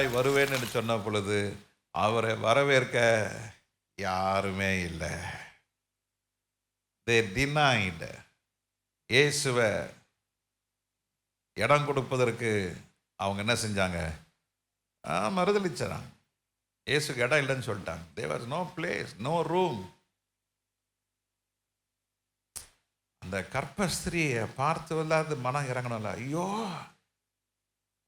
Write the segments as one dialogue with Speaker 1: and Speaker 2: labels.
Speaker 1: மறுபடியாய் வருவேன் என்று சொன்ன பொழுது அவரை வரவேற்க யாருமே இல்லை. They denied. இயேசுவை இடம் கொடுப்பதற்கு அவங்க என்ன செஞ்சாங்க? மறுதளிச்சாங்க. இயேசுக்கு இடம் இல்லைன்னு சொல்லிட்டாங்க. There was no place, no room. அந்த கற்பஸ்திரியை பார்த்து மனம் இறங்கணும்ல. ஐயோ,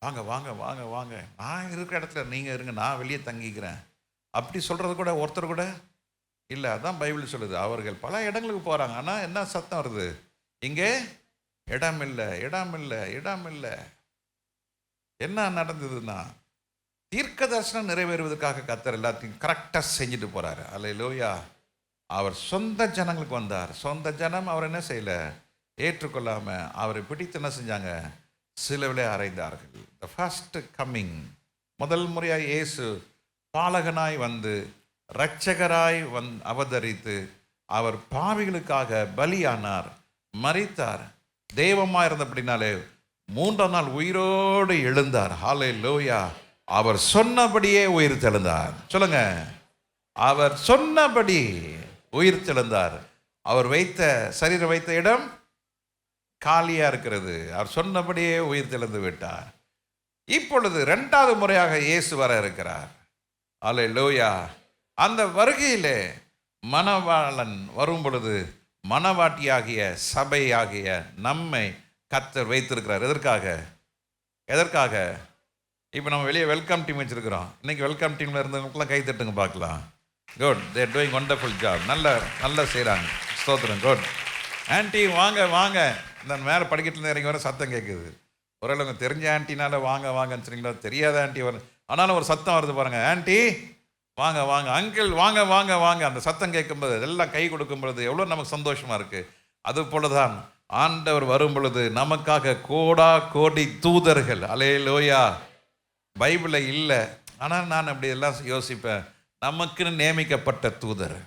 Speaker 1: வாங்க வாங்க வாங்க வாங்க, நான் இருக்கிற இடத்துல நீங்கள் இருங்க, நான் வெளியே தங்கிக்கிறேன் அப்படி சொல்கிறது கூட ஒருத்தர் கூட இல்லை. அதான் பைபிள் சொல்லுது. அவர்கள் பல இடங்களுக்கு போகிறாங்க, ஆனால் என்ன சத்தம் வருது? இங்கே இடம் இல்லை, இடம் இல்லை, இடம் இல்லை. என்ன நடந்ததுன்னா, தீர்க்க தரிசனம் நிறைவேறுவதற்காக கர்த்தர் எல்லாத்தையும் கரெக்டாக செஞ்சுட்டு போகிறாரு. அல்லேலூயா. அவர் சொந்த ஜனங்களுக்கு வந்தார். சொந்த ஜனம் அவர் என்ன செய்யலை, ஏற்றுக்கொள்ளாமல் அவரை பிடித்து என்ன செஞ்சாங்க? சிலுவையிலே அறைந்தார்கள். த ஃபர்ஸ்ட் கம்மிங், முதல் முறையாக இயேசு பாலகனாய் வந்து இரட்சகராய் அவதரித்து அவர் பாவிகளுக்காக பலியானார், மரித்தார், தெய்வமாக இருந்தபடினாலே மூன்றாம் நாள் உயிரோடு எழுந்தார். ஹல்லேலூயா. அவர் சொன்னபடியே உயிர் தெழுந்தார். சொல்லுங்க, அவர் சொன்னபடி உயிர் தெழுந்தார். அவர் சரீரம் வைத்த இடம் காலியா இருக்கிறது. அவர் சொன்னபடியே உயிர் தெழுந்து விட்டார். இப்பொழுது இரண்டாவது முறையாக இயேசு வர இருக்கிறார். அல்லேலூயா. அந்த வருகையிலே மணவாளன் வரும் பொழுது மணவாட்டியாகிய சபையாகிய நம்மை கர்த்தர் வைத்திருக்கிறார். எதற்காக? இப்போ நம்ம வெளியே வெல்கம் டீம் வச்சிருக்கிறோம். இன்னைக்கு வெல்கம் டீமில் இருந்தவங்களுக்குலாம் கை தட்டுங்க பார்க்கலாம். Good, they're doing wonderful job. நல்லா செய்கிறாங்க. ஸ்தோத்திரம். குட். ஆன்ட்டி வாங்க வாங்க. இந்த மேலே படிக்கட்டுல இறங்கி வர சத்தம் கேட்குது. ஒருவேளை தெரிஞ்ச ஆன்ட்டினால வாங்க வாங்கன்னு சொன்னீங்களா, தெரியாத ஆன்ட்டி வரும், ஆனாலும் ஒரு சத்தம் வருது பாருங்க. ஆன்ட்டி வாங்க வாங்க, அங்கிள் வாங்க வாங்க வாங்க. அந்த சத்தம் கேட்கும்போது எல்லாம் கை கொடுக்கும் பொழுது எவ்வளோ நமக்கு சந்தோஷமா இருக்கு. அது போலதான் ஆண்டவர் வரும் பொழுது நமக்காக கோடா கோடி தூதர்கள். அல்லேலூயா. பைபிளில் இல்லை, ஆனால் நான் அப்படி எல்லாம் யோசிப்பேன். நமக்குன்னு நியமிக்கப்பட்ட தூதர்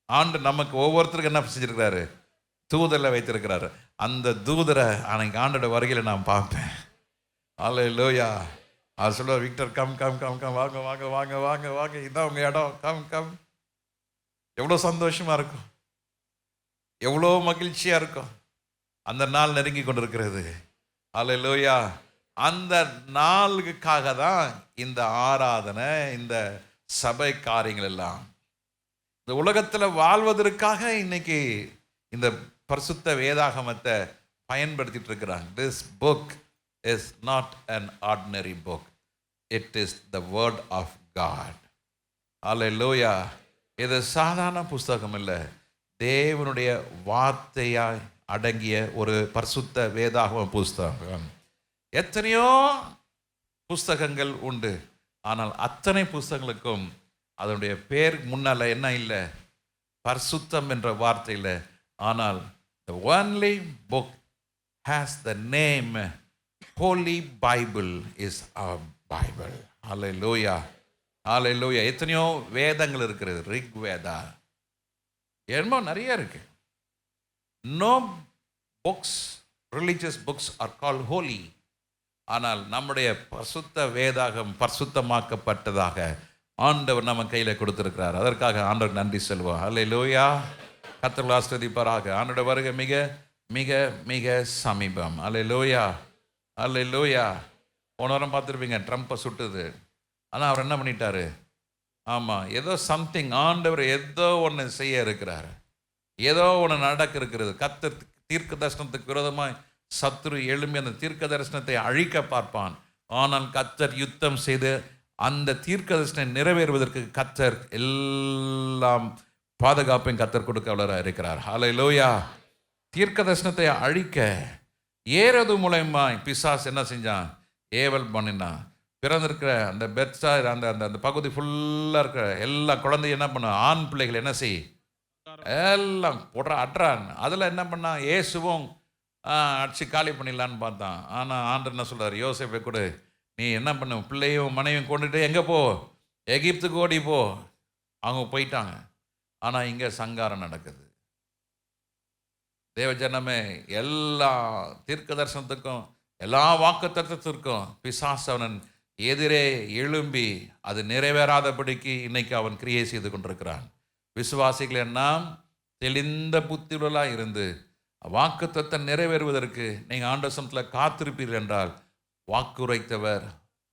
Speaker 1: ஆண்டு நமக்கு ஒவ்வொருத்தருக்கும் என்ன செஞ்சிருக்கிறாரு? தூதரை வைத்திருக்கிறாரு. அந்த தூதரை அன்னைக்கு ஆண்டோட வருகையில் நான் பார்ப்பேன். அல்லேலூயா. அவர் சொல்லுவார், Victor come come come come, வாங்க வாங்க வாங்க வாங்க வாங்க, இதான் உங்கள் இடம், கம் கம். எவ்வளோ சந்தோஷமா இருக்கும், எவ்வளோ மகிழ்ச்சியா இருக்கும். அந்த நாள் நெருங்கி கொண்டிருக்கிறது. அல்லேலூயா. அந்த நாளுக்காக தான் இந்த ஆராதனை, இந்த சபை காரியங்கள் எல்லாம். இந்த உலகத்தில் வாழ்வதற்காக இன்னைக்கு இந்த பரிசுத்த வேதாகமத்தை பயன்படுத்திட்டு இருக்கிறாங்க. This book is not an ordinary book. It is the word of God. Hallelujah. இது சாதாரண புஸ்தகம் இல்லை, தேவனுடைய வார்த்தையாய் அடங்கிய ஒரு பரிசுத்த வேதாகம புஸ்தகம். எத்தனையோ புஸ்தகங்கள் உண்டு, ஆனால் அத்தனை புஸ்தகங்களுக்கும் அதனுடைய பேர் முன்னால் என்ன இல்லை? பரிசுத்தம் என்ற வார்த்தை இல்லை. ஆனால் the only book has the name Holy Bible is our Bible. Hallelujah. Hallelujah. எத்தனையோ வேதங்கள் இருக்கிறது. ரிக் வேதா, என்னமோ நிறைய இருக்கு. No books, religious books are called holy. ஆனால் நம்முடைய பரிசுத்த வேதாகம் பரிசுத்தமாக்கப்பட்டதாக ஆண்டவர் நம்ம கையில் கொடுத்திருக்கிறார். அதற்காக ஆண்டவர் நன்றி சொல்வோம். அல்லேலூயா. கர்த்தர் ஆசீர்வதிப்பாராக. ஆண்டோட வருகை மிக மிக மிக சமீபம். அல்லேலூயா. அல்லேலூயா. போன வாரம் பார்த்துருப்பீங்க, ட்ரம்ப்பை சுட்டுது. ஆனால் அவர் என்ன பண்ணிட்டாரு? ஆமாம், ஏதோ சம்திங், ஆண்டவர் ஏதோ ஒன்று செய்ய இருக்கிறார், ஏதோ ஒன்று நடக்க இருக்கிறது. கர்த்தர் தீர்க்க தரிசனத்துக்கு விரோதமாக சத்துரு எழும்பி அந்த தீர்க்க தரிசனத்தை அழிக்க பார்ப்பான். ஆனால் கர்த்தர் யுத்தம் செய்து அந்த தீர்க்க தரிசனம் நிறைவேறுவதற்கு கர்த்தர் எல்லாம் பாதுகாப்பையும் கர்த்தர் கொடுக்க வளராக இருக்கிறார். ஹல்லேலூயா. தீர்க்க தரிசனத்தை அழிக்க ஏறது மூலமா பிசாஸ் என்ன செஞ்சான்? ஏவல் பண்ணினான். பிறந்திருக்கிற அந்த பெட்ஸா அந்த அந்த பகுதி ஃபுல்லாக இருக்கிற எல்லா குழந்தையும் என்ன பண்ண, ஆண் பிள்ளைகள் என்ன செய், எல்லாம் போடுற அட்றான். அதில் என்ன பண்ணான்? இயேசுவும் அடிச்சு காலி பண்ணிடலான்னு பார்த்தான். ஆனால் ஆண்டவர் என்ன சொல்கிறார்? யோசேப்பை கூட நீ என்ன பண்ண, பிள்ளையும் மனைவியும் கொண்டுட்டு எங்கே போ, எகிப்துக்கு ஓடி போ. அவங்க போயிட்டாங்க. ஆனால் இங்கே சங்காரம் நடக்குது. தேவஜனமே, எல்லா தீர்க்க தரிசனத்துக்கும் எல்லா வாக்குத்தத்தத்திற்கும் பிசாசு அவன் எதிரே எழும்பி அது நிறைவேறாதபடிக்கு இன்னைக்கு அவன் கிரியை செய்து கொண்டிருக்கிறான். விசுவாசிகள் நாம் தெளிந்த புத்தியுள்ளவர்களாய் இருந்து வாக்குத்தத்தம் நிறைவேறுவதற்கு நீங்கள் ஆண்டவர் சமூகத்தில் காத்திருப்பீர்கள் என்றால் வாக்குரைத்தவர்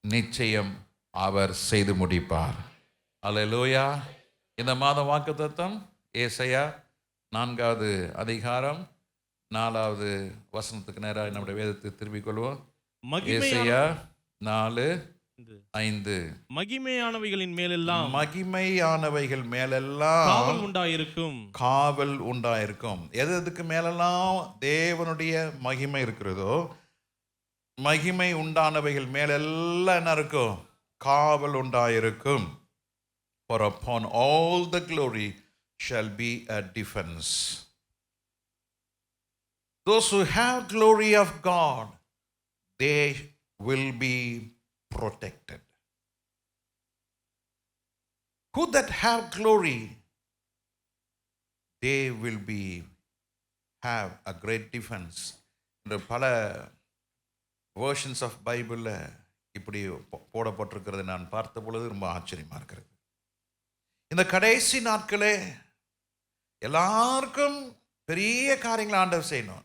Speaker 1: நிச்சயம் அவர் செய்து முடிப்பார். அல்லேலூயா. இந்த மாதம் வாக்குத்தத்தம் ஏசாயா 4வது அதிகாரம் 4வது வசனத்துக்கு நேராக நம்முடைய வேதத்தை திரும்பிக் கொள்வோம். ஏசாயா 4:5.
Speaker 2: மகிமையானவைகளின் மேலெல்லாம்
Speaker 1: மகிமையானவைகள் மேலெல்லாம்
Speaker 2: காவல் உண்டாயிருக்கும்.
Speaker 1: காவல் உண்டாயிருக்கும். எதுக்கு மேலெல்லாம் தேவனுடைய மகிமை இருக்கிறதோ மகிமை உண்டானவைகள் மேலெல்லாம் என்ன இருக்கும்? காவல் உண்டாயிருக்கும். For upon all the glory shall be a defense. Those who have glory of God, they will be protected. Who that have glory, they will be have a great defense. இந்த பல versions of Bible இப்படி போடப்பட்டிருக்கிறது நான் பார்த்த பொழுது ரொம்ப ஆச்சரியமா இருக்கிறது. இந்த கடைசி நாட்களே எல்லாருக்கும் பெரிய காரியங்களை ஆண்டவர் செய்யணும்.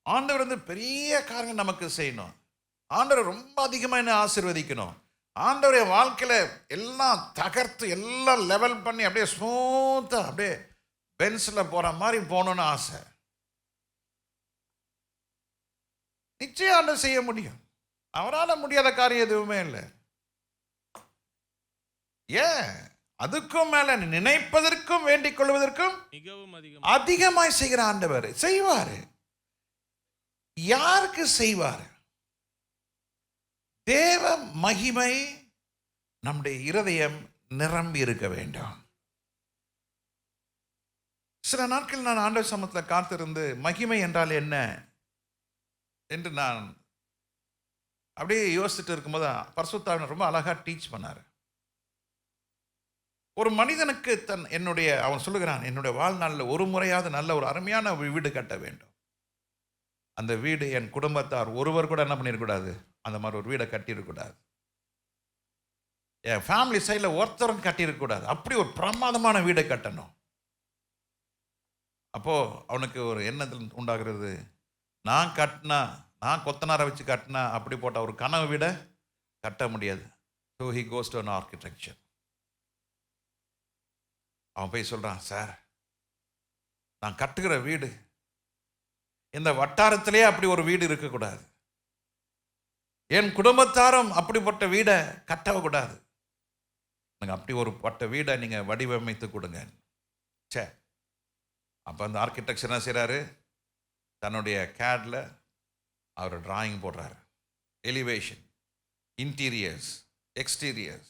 Speaker 1: ஆண்டவர் பெரிய காரியங்கள் நமக்கு செய்யணும். ஆண்டவர் ரொம்ப அதிகமாக என்ன ஆசீர்வதிக்கணும். ஆண்டவருடைய வாழ்க்கையில் எல்லாம் தகர்த்து எல்லாம் லெவல் பண்ணி அப்படியே ஸ்மூத்தாக அப்படியே பென்ஸில் போகிற மாதிரி போகணுன்னு ஆசை. நிச்சயம் ஆண்டவர் செய்ய முடியும். அவரால் முடியாத காரியம் எதுவுமே இல்லை. ஏன்? அதுக்கும் மேல நினைப்பதற்கும் வேண்டிக் கொள்வதற்கும்
Speaker 2: மிகவும்
Speaker 1: அதிகமாய் செய்கிற ஆண்டவர் செய்வார். யாருக்கு செய்வார்? தேவ மகிமை நம்முடைய இருதயம் நிரம்பி இருக்க வேண்டும். சில நாட்கள் நான் ஆண்டவர் சமூகத்தில் காத்திருந்து மகிமை என்றால் என்ன என்று நான் அப்படியே யோசிச்சுட்டு இருக்கும்போது பரிசுத்தாவினர் ரொம்ப அழகா டீச் பண்ணார். ஒரு மனிதனுக்கு அவன் சொல்லுகிறான், என்னுடைய வாழ்நாளில் ஒரு முறையாவது நல்ல ஒரு அருமையான வீடு கட்ட வேண்டும். அந்த வீடு என் குடும்பத்தார் ஒருவர் கூட என்ன பண்ணிடக்கூடாது, அந்த மாதிரி ஒரு வீடை கட்டியிருக்கக்கூடாது. என் ஃபேமிலி சைடில் ஒருத்தரும் கட்டியிருக்கக்கூடாது. அப்படி ஒரு பிரமாதமான வீடை கட்டணும். அப்போது அவனுக்கு ஒரு எண்ணத்தில் உண்டாகிறது, நான் கொத்தனாரை வச்சு கட்டினா அப்படி போட்ட ஒரு கனவு வீடை கட்ட முடியாது. So he goes to an architecture. அவன் போய் சொல்கிறான், சார் நான் கட்டுகிற வீடு இந்த வட்டாரத்திலே அப்படி ஒரு வீடு இருக்கக்கூடாது. என் குடும்பத்தாரும் அப்படிப்பட்ட வீடை கட்டக்கூடாது. நீங்கள் அப்படி ஒரு பட்ட வீடை நீங்கள் வடிவமைத்து கொடுங்க. சே, அப்போ அந்த ஆர்கிடெக்சர் என்ன செய்கிறாரு, தன்னுடைய கேடில் அவர் டிராயிங் போடுறாரு. எலிவேஷன், இன்டீரியர்ஸ், எக்ஸ்டீரியர்ஸ்,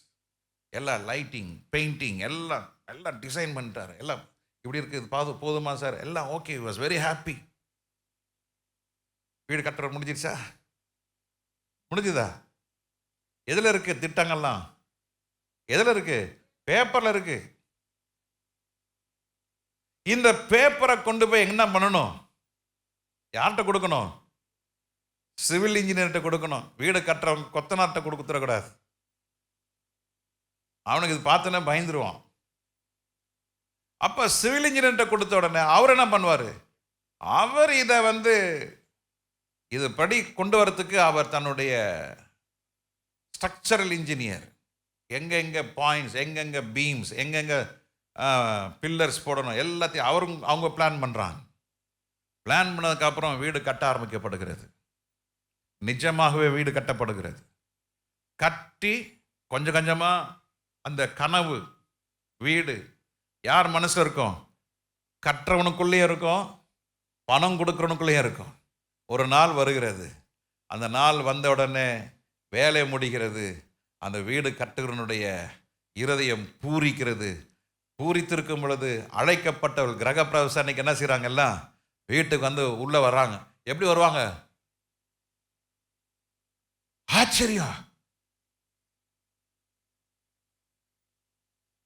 Speaker 1: எல்லாம் லைட்டிங், பெயிண்டிங் எல்லாம் டிசைன் பண்ணிட்டார். எல்லாம் இப்படி இருக்குது, போதுமா சார்? எல்லாம் ஓகே, வாஸ் வெரி ஹாப்பி. வீடு கட்டுற முடிஞ்சிருச்சா? முடிஞ்சுதா? எதில் இருக்கு திட்டங்கள்லாம்? எதில் இருக்கு? பேப்பரில் இருக்கு. இந்த பேப்பரை கொண்டு போய் என்ன பண்ணணும்? யார்கிட்ட கொடுக்கணும்? சிவில் இன்ஜினியர்கிட்ட கொடுக்கணும். வீடு கட்டுறவங்க கொத்தனார்கிட்ட கொடுத்துடக்கூடாது. அவனுக்கு இது பார்த்தோன்னே பயந்துருவான். அப்போ சிவில் இன்ஜினியர்கிட்ட கொடுத்த உடனே அவர் என்ன பண்ணுவார்? அவர் இதை இது படி கொண்டு வரத்துக்கு அவர் தன்னுடைய ஸ்ட்ரக்சரல் இன்ஜினியர், எங்கெங்கே பாயிண்ட்ஸ், எங்கெங்கே பீம்ஸ், எங்கெங்கே பில்லர்ஸ் போடணும் எல்லாத்தையும் அவங்க பிளான் பண்ணுறாங்க. பிளான் பண்ணதுக்கப்புறம் வீடு கட்ட ஆரம்பிக்கப்படுகிறது. நிஜமாகவே வீடு கட்டப்படுகிறது. கட்டி கொஞ்சம் கொஞ்சமாக அந்த கனவு வீடு யார் மனசில் இருக்கும்? கட்டுறவனுக்குள்ளேயே இருக்கும், பணம் கொடுக்குறவனுக்குள்ளேயே இருக்கும். ஒரு நாள் வருகிறது. அந்த நாள் வந்த உடனே வேலை முடிகிறது. அந்த வீடு கட்டுகிறவனுடைய இருதயம் பூரிக்கிறது. பூரித்திருக்கும் பொழுது அழைக்கப்பட்டவர்கள் கிரக பிரவேசம் அன்னைக்கு என்ன செய்கிறாங்கல்ல, வீட்டுக்கு உள்ளே வர்றாங்க. எப்படி வருவாங்க? ஆச்சரியம்.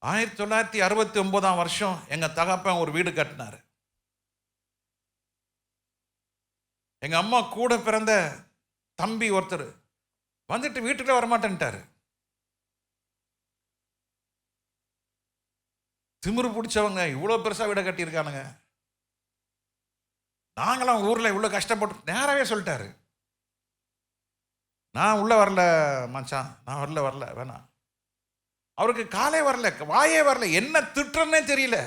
Speaker 1: 1969 எங்க தகப்பன் ஒரு வீடு கட்டினார். எங்க அம்மா கூட பிறந்த தம்பி ஒருத்தர் வந்துட்டு வீட்டுக்குள்ள வரமாட்டேன்ட்டாரு. திமிரு பிடிச்சவங்க இவ்வளோ பெருசாக வீடை கட்டியிருக்கானுங்க, நாங்களாம் ஊரில் இவ்வளோ கஷ்டப்பட்டு நேராகவே சொல்லிட்டாரு. நான் உள்ளே வரல மச்சான், நான் வரல வேணாம். அவருக்கு காலே வரல, வாயே வரல, என்ன திட்டுறன்னே தெரியல.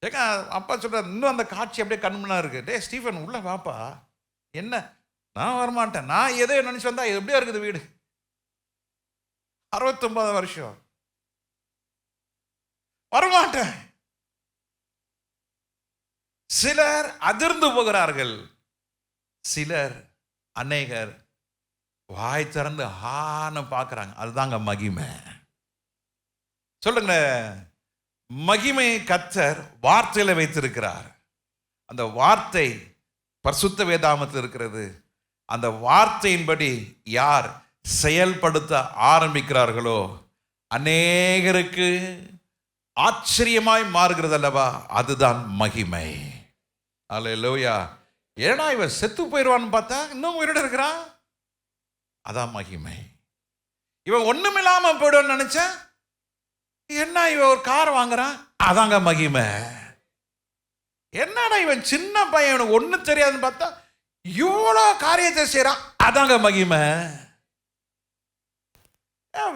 Speaker 1: ஏங்க அப்பா சொல்கிறார், இன்னும் அந்த காட்சி அப்படியே கண்முன்னா இருக்கு. டே ஸ்டீஃபன் உள்ள வாப்பா. என்ன, நான் வரமாட்டேன், நான் எதோ நினச்சி வந்தா எப்படியா இருக்குது வீடு. 69 வருஷம் வரமாட்டேன். சிலர் அதிர்ந்து போகிறார்கள், சிலர் அநேகர் வாய் திறந்து ஆன பார்க்குறாங்க. அதுதாங்க மகிமை. சொல்லுங்க, மகிமை கர்த்தர் வார்த்தையில வைத்திருக்கிறார். அந்த வார்த்தை பரிசுத்த வேதாகமத்தில் இருக்கிறது. அந்த வார்த்தையின்படி யார் செயல்படுத்த ஆரம்பிக்கிறார்களோ அநேகருக்கு ஆச்சரியமாய் மாறுகிறது அல்லவா, அதுதான் மகிமை. அல்லேலூயா. ஏன்னா இவன் செத்து போயிடுவான்னு பார்த்தா இன்னும் உயிரோட இருக்கிறான், அதான் மகிமை. இவன் ஒண்ணுமில்லாம போயிடுவான்னு நினைச்சேன், என்ன இவன் ஒரு கார் வாங்குறான், அதாங்க மகிமை. என்னடா இவன் சின்ன பையன், இவனுக்கு ஒன்றும் தெரியாதுன்னு பார்த்தா இவ்வளோ காரியத்தை செய்கிறான், அதாங்க மகிமை.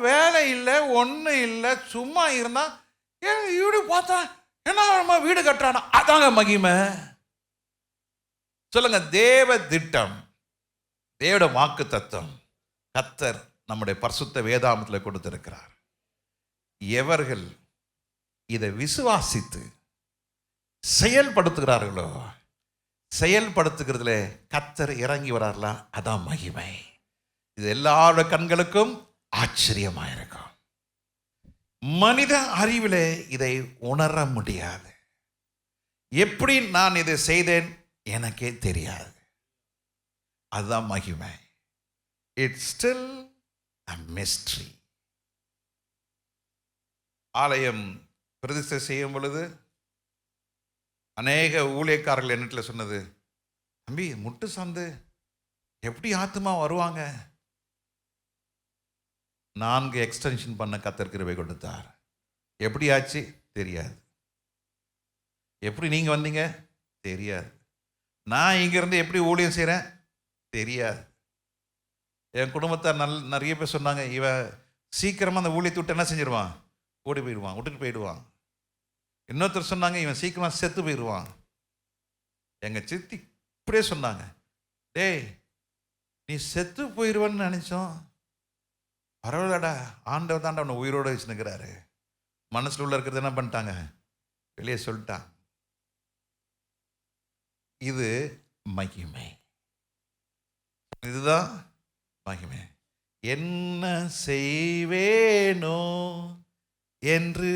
Speaker 1: வேலை இல்லை, ஒன்றும் இல்லை, சும்மா இருந்தா வீடு பார்த்தா என்ன வீடு கட்டுறானா, அதாங்க மகிமை. சொல்லுங்க, தேவ திட்டம், தேவட வாக்கு தத்துவம் கர்த்தர் நம்முடைய பரிசுத்த வேதாகமத்தில் கொடுத்திருக்கிறார். எவர்கள் இதை விசுவாசித்து செயல்படுத்துகிறார்களோ, செயல்படுத்துகிறதுல கர்த்தர் இறங்கி வரார்களா, அதான் மகிமை. இது எல்லாரோட கண்களுக்கும் ஆச்சரியமா இருக்கும். மனித அறிவிலே இதை உணர முடியாது. எப்படி நான் இதை செய்தேன் எனக்கே தெரியாது, அதுதான் மகிமை. It's still a mystery. ஆலயம் பிரதிஷ்டை செய்யும் பொழுது அநேக ஊழியக்காரர்கள் என்னிட்ட சொன்னது, தம்பி முட்டு சந்து எப்படி ஆத்துமா வருவாங்க? 4 எக்ஸ்டென்ஷன் பண்ண கர்த்தர் கிருபை கொடுத்தார். எப்படி ஆச்சு தெரியாது. எப்படி நீங்க வந்தீங்க தெரியாது. நான் இங்கிருந்து எப்படி ஊழியம் செய்கிறேன் தெரியாது. என் குடும்பத்தார் நிறைய பேர் சொன்னாங்க, இவன் சீக்கிரமாக அந்த ஊழியத்தை விட்டு என்ன செஞ்சிருவான், ஓடி போயிடுவான், விட்டுட்டு போயிடுவான். இன்னொருத்தர் சொன்னாங்க, இவன் சீக்கிரமாக செத்து போயிடுவான். எங்கள் சித்தி இப்படியே சொன்னாங்க, டேய் நீ செத்து போயிடுவான்னு நினச்சோம், பரவாயில்லடா, ஆண்டவர் தாண்டா அவனை உயிரோடு வச்சுன்னுக்கிறாரு. மனசில் உள்ள இருக்கிறது என்ன பண்ணிட்டாங்க, வெளியே சொல்லிட்டான். இது மகிமை, இதுதான் மகிமை. என்ன செய்வேனோ என்று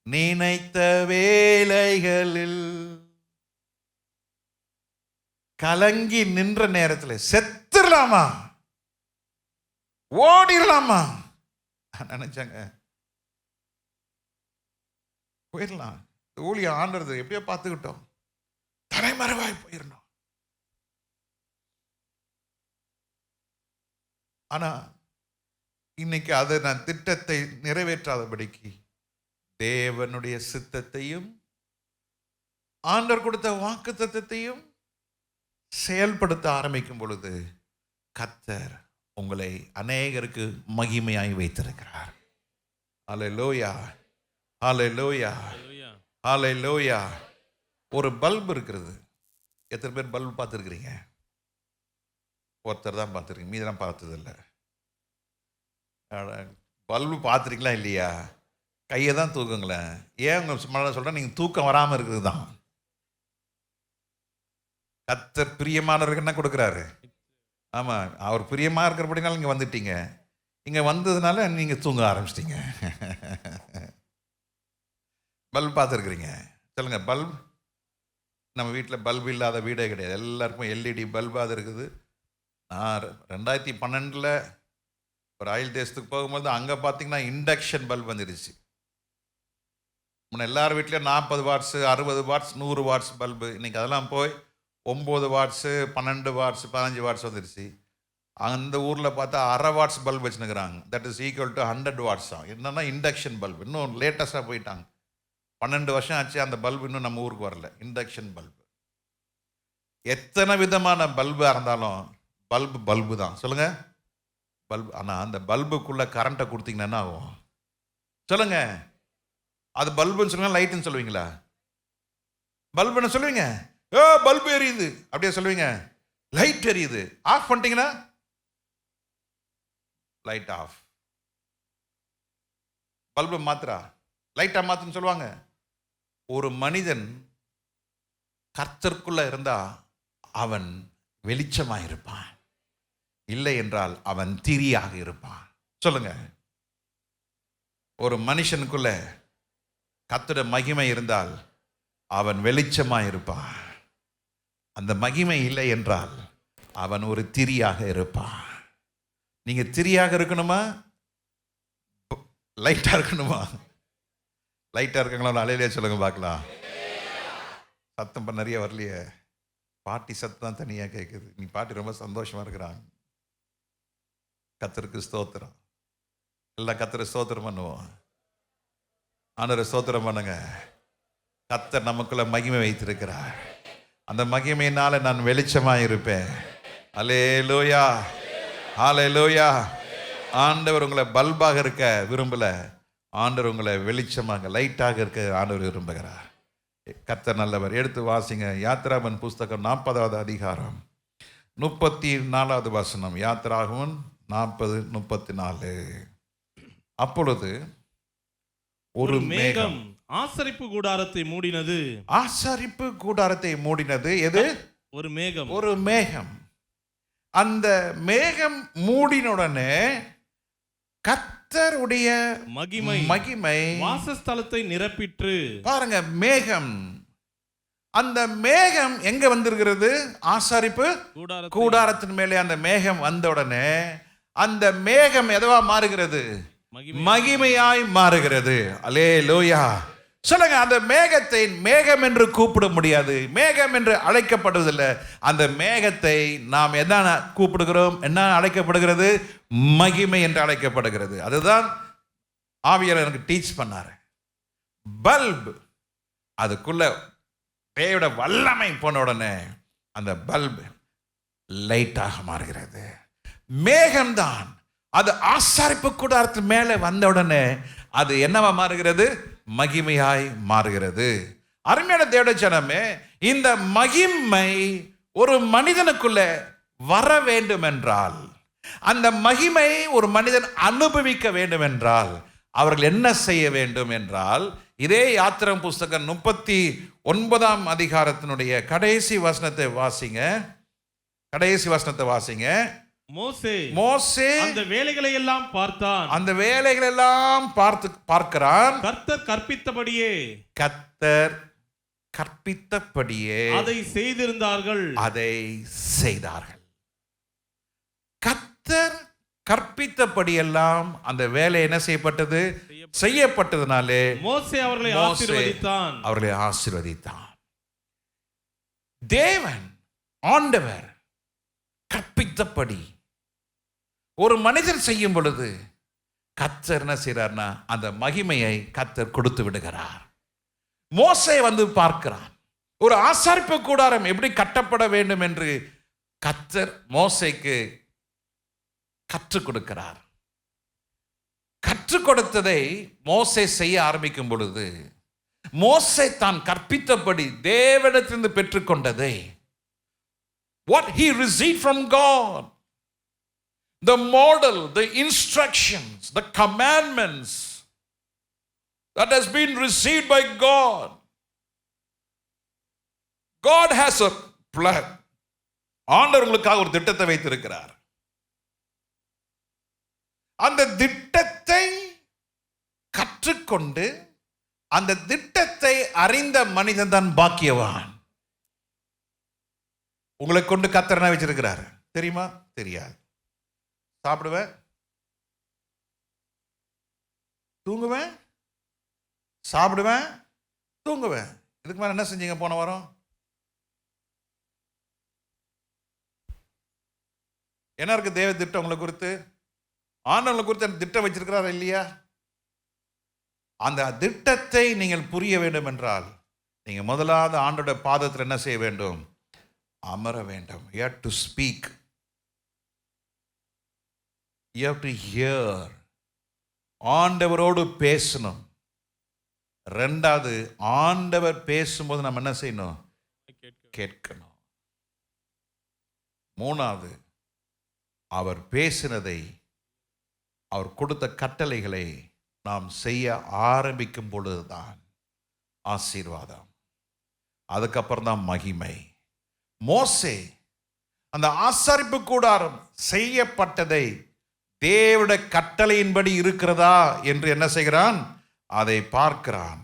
Speaker 1: நினைத்த வேளைகளில், கலங்கி நின்ற நேரத்தில் செத்துடலாமா ஓடிடலாமா நினைச்சாங்க, போயிடலாம், ஊழியம் ஆண்டது எப்படியோ பார்த்துக்கிட்டோம், தலைமறைவாய் போயிடணும். ஆனா இன்னைக்கு அதை நான் திட்டத்தை நிறைவேற்றாதபடிக்கு தேவனுடைய சித்தத்தையும் ஆண்டவர் கொடுத்த வாக்கு தத்தத்தையும் செயல்படுத்த ஆரம்பிக்கும் பொழுது கர்த்தர் உங்களை அநேகருக்கு மகிமையாய் வைத்திருக்கிறார். அல்லேலூயா, அல்லேலூயா, அல்லேலூயா. ஒரு பல்பு இருக்கிறது. எத்தனை பேர் பல்பு பார்த்துருக்கிறீங்க? ஒருத்தர் தான் பார்த்துருக்கீங்க, மீதெல்லாம் பார்த்ததில்லை. பல்பு பார்த்துருக்கீங்களா இல்லையா? கையை தான் தூக்குங்களேன். ஏன் உங்க சொல்கிறேன், நீங்கள் தூக்கம் வராமல் இருக்கிறது தான். கர்த்தர் பிரியமானவருக்கு என்ன கொடுக்குறாரு? ஆமாம், அவர் பிரியமாக இருக்கிறபடினால இங்கே வந்துட்டீங்க. இங்கே வந்ததுனால நீங்கள் தூங்க ஆரம்பிச்சிட்டீங்க. பல்ப் பார்த்துருக்குறீங்க? சொல்லுங்கள், பல்ப். நம்ம வீட்டில் பல்பு இல்லாத வீடே கிடையாது. எல்லாருக்கும் எல்இடி பல்பாக இருக்குது. நான் 2012 ஒரு ஆயில் தேசத்துக்கு போகும்போது அங்கே பார்த்தீங்கன்னா இண்டக்ஷன் பல்ப் வந்துடுச்சு. முன்ன எல்லார் வீட்லேயும் 40 வாட்ஸ், 60 வாட்ஸ், 100 வாட்ஸ் பல்பு. இன்றைக்கி அதெல்லாம் போய் 9 வாட்ஸு, 12 வாட்ஸ், 15 வாட்ஸ் வந்துடுச்சு. அந்த ஊரில் பார்த்தா 1/2 வாட்ஸ் பல்ப் வச்சுருக்கிறாங்க. That is equal to 100 watts தான். என்னன்னா இண்டக்ஷன் பல்ப். இன்னும் லேட்டஸ்ட்டாக போயிட்டாங்க. 12 வருஷம் ஆச்சு, அந்த பல்பு இன்னும் நம்ம ஊருக்கு வரல. Induction bulb. எத்தனை விதமான பல்பாக இருந்தாலும் பல்பு தான். சொல்லுங்கள், பல்பு. ஆனால் அந்த பல்புக்குள்ளே கரண்ட்டை கொடுத்தீங்கன்னா என்ன ஆகும்? சொல்லுங்க. அது பல்புன்னு சொல்லுங்க, லைட்டுன்னு சொல்லுவீங்களா? பல்புன்னு சொல்லுவீங்க. பல்பு எரியுது அப்படியே சொல்லுவீங்க. லைட் எரியுது. ஆஃப் பண்ணிட்டீங்கன்னா லைட் ஆஃப். பல்பு மாத்திரா லைட்டா மாத்துன்னு சொல்லுவாங்க. ஒரு மனிதன் கர்த்தருக்குள்ள இருந்தா அவன் வெளிச்சமாக இருப்பான், இல்லை என்றால் அவன் திரியாக இருப்பான். சொல்லுங்க. ஒரு மனுஷனுக்குள்ள கர்த்தருடைய மகிமை இருந்தால் அவன் வெளிச்சமாக இருப்பான். அந்த மகிமை இல்லை என்றால் அவன் ஒரு திரியாக இருப்பான். நீங்க திரியாக இருக்கணுமா, லைட்டா இருக்கணுமா? லைட்டா இருக்குங்களா? அலையிலே சொல்லுங்க பார்க்கலாம். சத்தம் நிறைய வரலையே, பாட்டி சத்தம் தனியாக கேட்குது. நீ பாட்டி ரொம்ப சந்தோஷமா இருக்கிறாங்க. கர்த்தருக்கு ஸ்தோத்திரம். எல்லாம் கர்த்தரை ஸ்தோத்திரம் பண்ணுவோம். ஆண்டவரை ஸ்தோத்திரம் பண்ணுங்க. கர்த்தர் நமக்குள்ள மகிமை வைத்திருக்கிறார். அந்த மகிமையினால நான் வெளிச்சமாக இருப்பேன். அல்லேலூயா, ஹல்லேலூயா. ஆண்டவர் உங்களை பல்பாக இருக்க விரும்பல, ஆண்டவர் உங்களை வெளிச்சமாக லைட்டாக இருக்க ஆண்டவர் விரும்புகிறார். கர்த்தர் நல்லவர். எடுத்து வாசிங்க. யாத்திராகமன் புஸ்தகம் 40வது அதிகாரம் 34வது வசனம். யாத்திராகமன் 40:34. அப்பொழுது ஒரு மேகம்
Speaker 2: ஆசரிப்பு கூடாரத்தை மூடினது.
Speaker 1: ஆசரிப்பு கூடாரத்தை மூடினது. எது?
Speaker 2: ஒரு மேகம்.
Speaker 1: ஒரு மேகம். அந்த மேகம் மூடினுடனே கர்த்தருடைய மகிமை
Speaker 2: வாசஸ்தலத்தை நிரப்பிற்று.
Speaker 1: பாருங்க, மேகம். அந்த மேகம் எங்க வந்திருக்கிறது? ஆசரிப்பு கூடாரத்தின் மேலே அந்த மேகம் வந்த உடனே அந்த மேகம் எதுவா மாறுகிறது? மகிமையாய் மாறுகிறது. அல்லேலூயா. சொல்லுங்க. அந்த மேகத்தை மேகம் என்று கூப்பிட முடியாது, மேகம் என்று அழைக்கப்படுவதில்லை. அந்த மேகத்தை நாம் என்ன கூப்பிடுகிறோம்? என்ன அழைக்கப்படுகிறது? மகிமை என்று அழைக்கப்படுகிறது. அதுதான் ஆவியானவர் எனக்கு டீச் பண்ணாரு. பல்ப், அதுக்குள்ள பேயோட வல்லமை போன உடனே அந்த பல்ப் லைட்டாக மாறுகிறது. மேகம்தான் அது ஆசரிப்பு கூடாரத்தின் மேலே வந்த உடனே அது என்னவா மாறுகிறது? மகிமையாய் மாறுகிறது. அருமையான தேவனுடைய ஜனமே, இந்த மகிமை ஒரு மனிதனுக்குள்ள வர வேண்டும் என்றால், அந்த மகிமை ஒரு மனிதன் அனுபவிக்க வேண்டும் என்றால் அவர்கள் என்ன செய்ய வேண்டும் என்றால், இதே யாத்திராகமம் புஸ்தகம் 39ஆம் அதிகாரத்தினுடைய கடைசி வசனத்தை வாசிங்க. கடைசி வசனத்தை வாசிங்க. மோசே
Speaker 2: அந்த வேலைகளை எல்லாம் பார்த்தான்.
Speaker 1: அந்த வேலைகளை எல்லாம் பார்க்கிறான்.
Speaker 2: கர்த்தர் கற்பித்தபடியே அதை செய்திருந்தார்கள்.
Speaker 1: அதை செய்தார்கள். கர்த்தர் கற்பித்தபடியெல்லாம் அந்த வேலை என்ன செய்யப்பட்டது? செய்யப்பட்டதுனாலே
Speaker 2: மோசே அவர்களை
Speaker 1: ஆசீர்வதித்தான். தேவன் ஆண்டவர் கற்பித்தபடி ஒரு மனிதன் செய்யும் பொழுது கர்த்தர் என்ன செய்றார்னா அந்த மகிமையை கர்த்தர் கொடுத்து விடுகிறார். மோசே வந்து பார்க்கிறான். ஒரு ஆசரிப்பு கூடாரம் எப்படி கட்டப்பட வேண்டும் என்று கர்த்தர் மோசேக்கு கற்றுக் கொடுக்கிறார். கற்றுக் கொடுத்ததை மோசே செய்ய ஆரம்பிக்கும் பொழுது, மோசே தான் கற்பித்தபடி தேவனிடத்திலிருந்து பெற்றுக்கொண்டதை, what he received from God, the model, the instructions, the commandments that has been received by God. God has a plan. ஆண்டவர் உங்களுக்காக ஒரு திட்டத்தை வைத்திருக்கிறார். அந்த திட்டத்தை கற்றுக்கொண்டு அந்த திட்டத்தை அறிந்த மனிதன் தான் பாக்கியவான். உங்களை கொண்டு கர்த்தர் என்ன வச்சிருக்கிறார் தெரியுமா? தெரியாது. சாப்பிடுவேன், தூங்குவேன், சாப்பிடுவேன், தூங்குவேன். இதுக்கு மேல என்ன செஞ்சீங்க போன வாரம்? என்ன இருக்கு தேவ திட்டம் உங்களை குறித்து? ஆண்டவங்களை குறித்து அந்த திட்டம் வச்சிருக்கிறாரா இல்லையா? அந்த திட்டத்தை நீங்கள் புரிய வேண்டும் என்றால் நீங்க முதலாவது ஆண்டோட பாதத்தில் என்ன செய்ய வேண்டும்? அமர வேண்டும். You have to speak. You have to hear. ஆண்டவரோடு பேசணும். ரெண்டாவது, ஆண்டவர் பேசும்போது நம்ம என்ன செய்யணும்? கேட்கணும். மூணாவது, அவர் பேசினதை, அவர் கொடுத்த கட்டளைகளை நாம் செய்ய ஆரம்பிக்கும் பொழுதுதான் ஆசீர்வாதம். அதுக்கப்புறம் தான் மகிமை. மோசே அந்த ஆசரிப்பு கூடாரம் செய்யப்பட்டதை தேவனுடைய கட்டளையின்படி இருக்கிறதா என்று என்ன செய்கிறான்? அதை பார்க்கிறான்.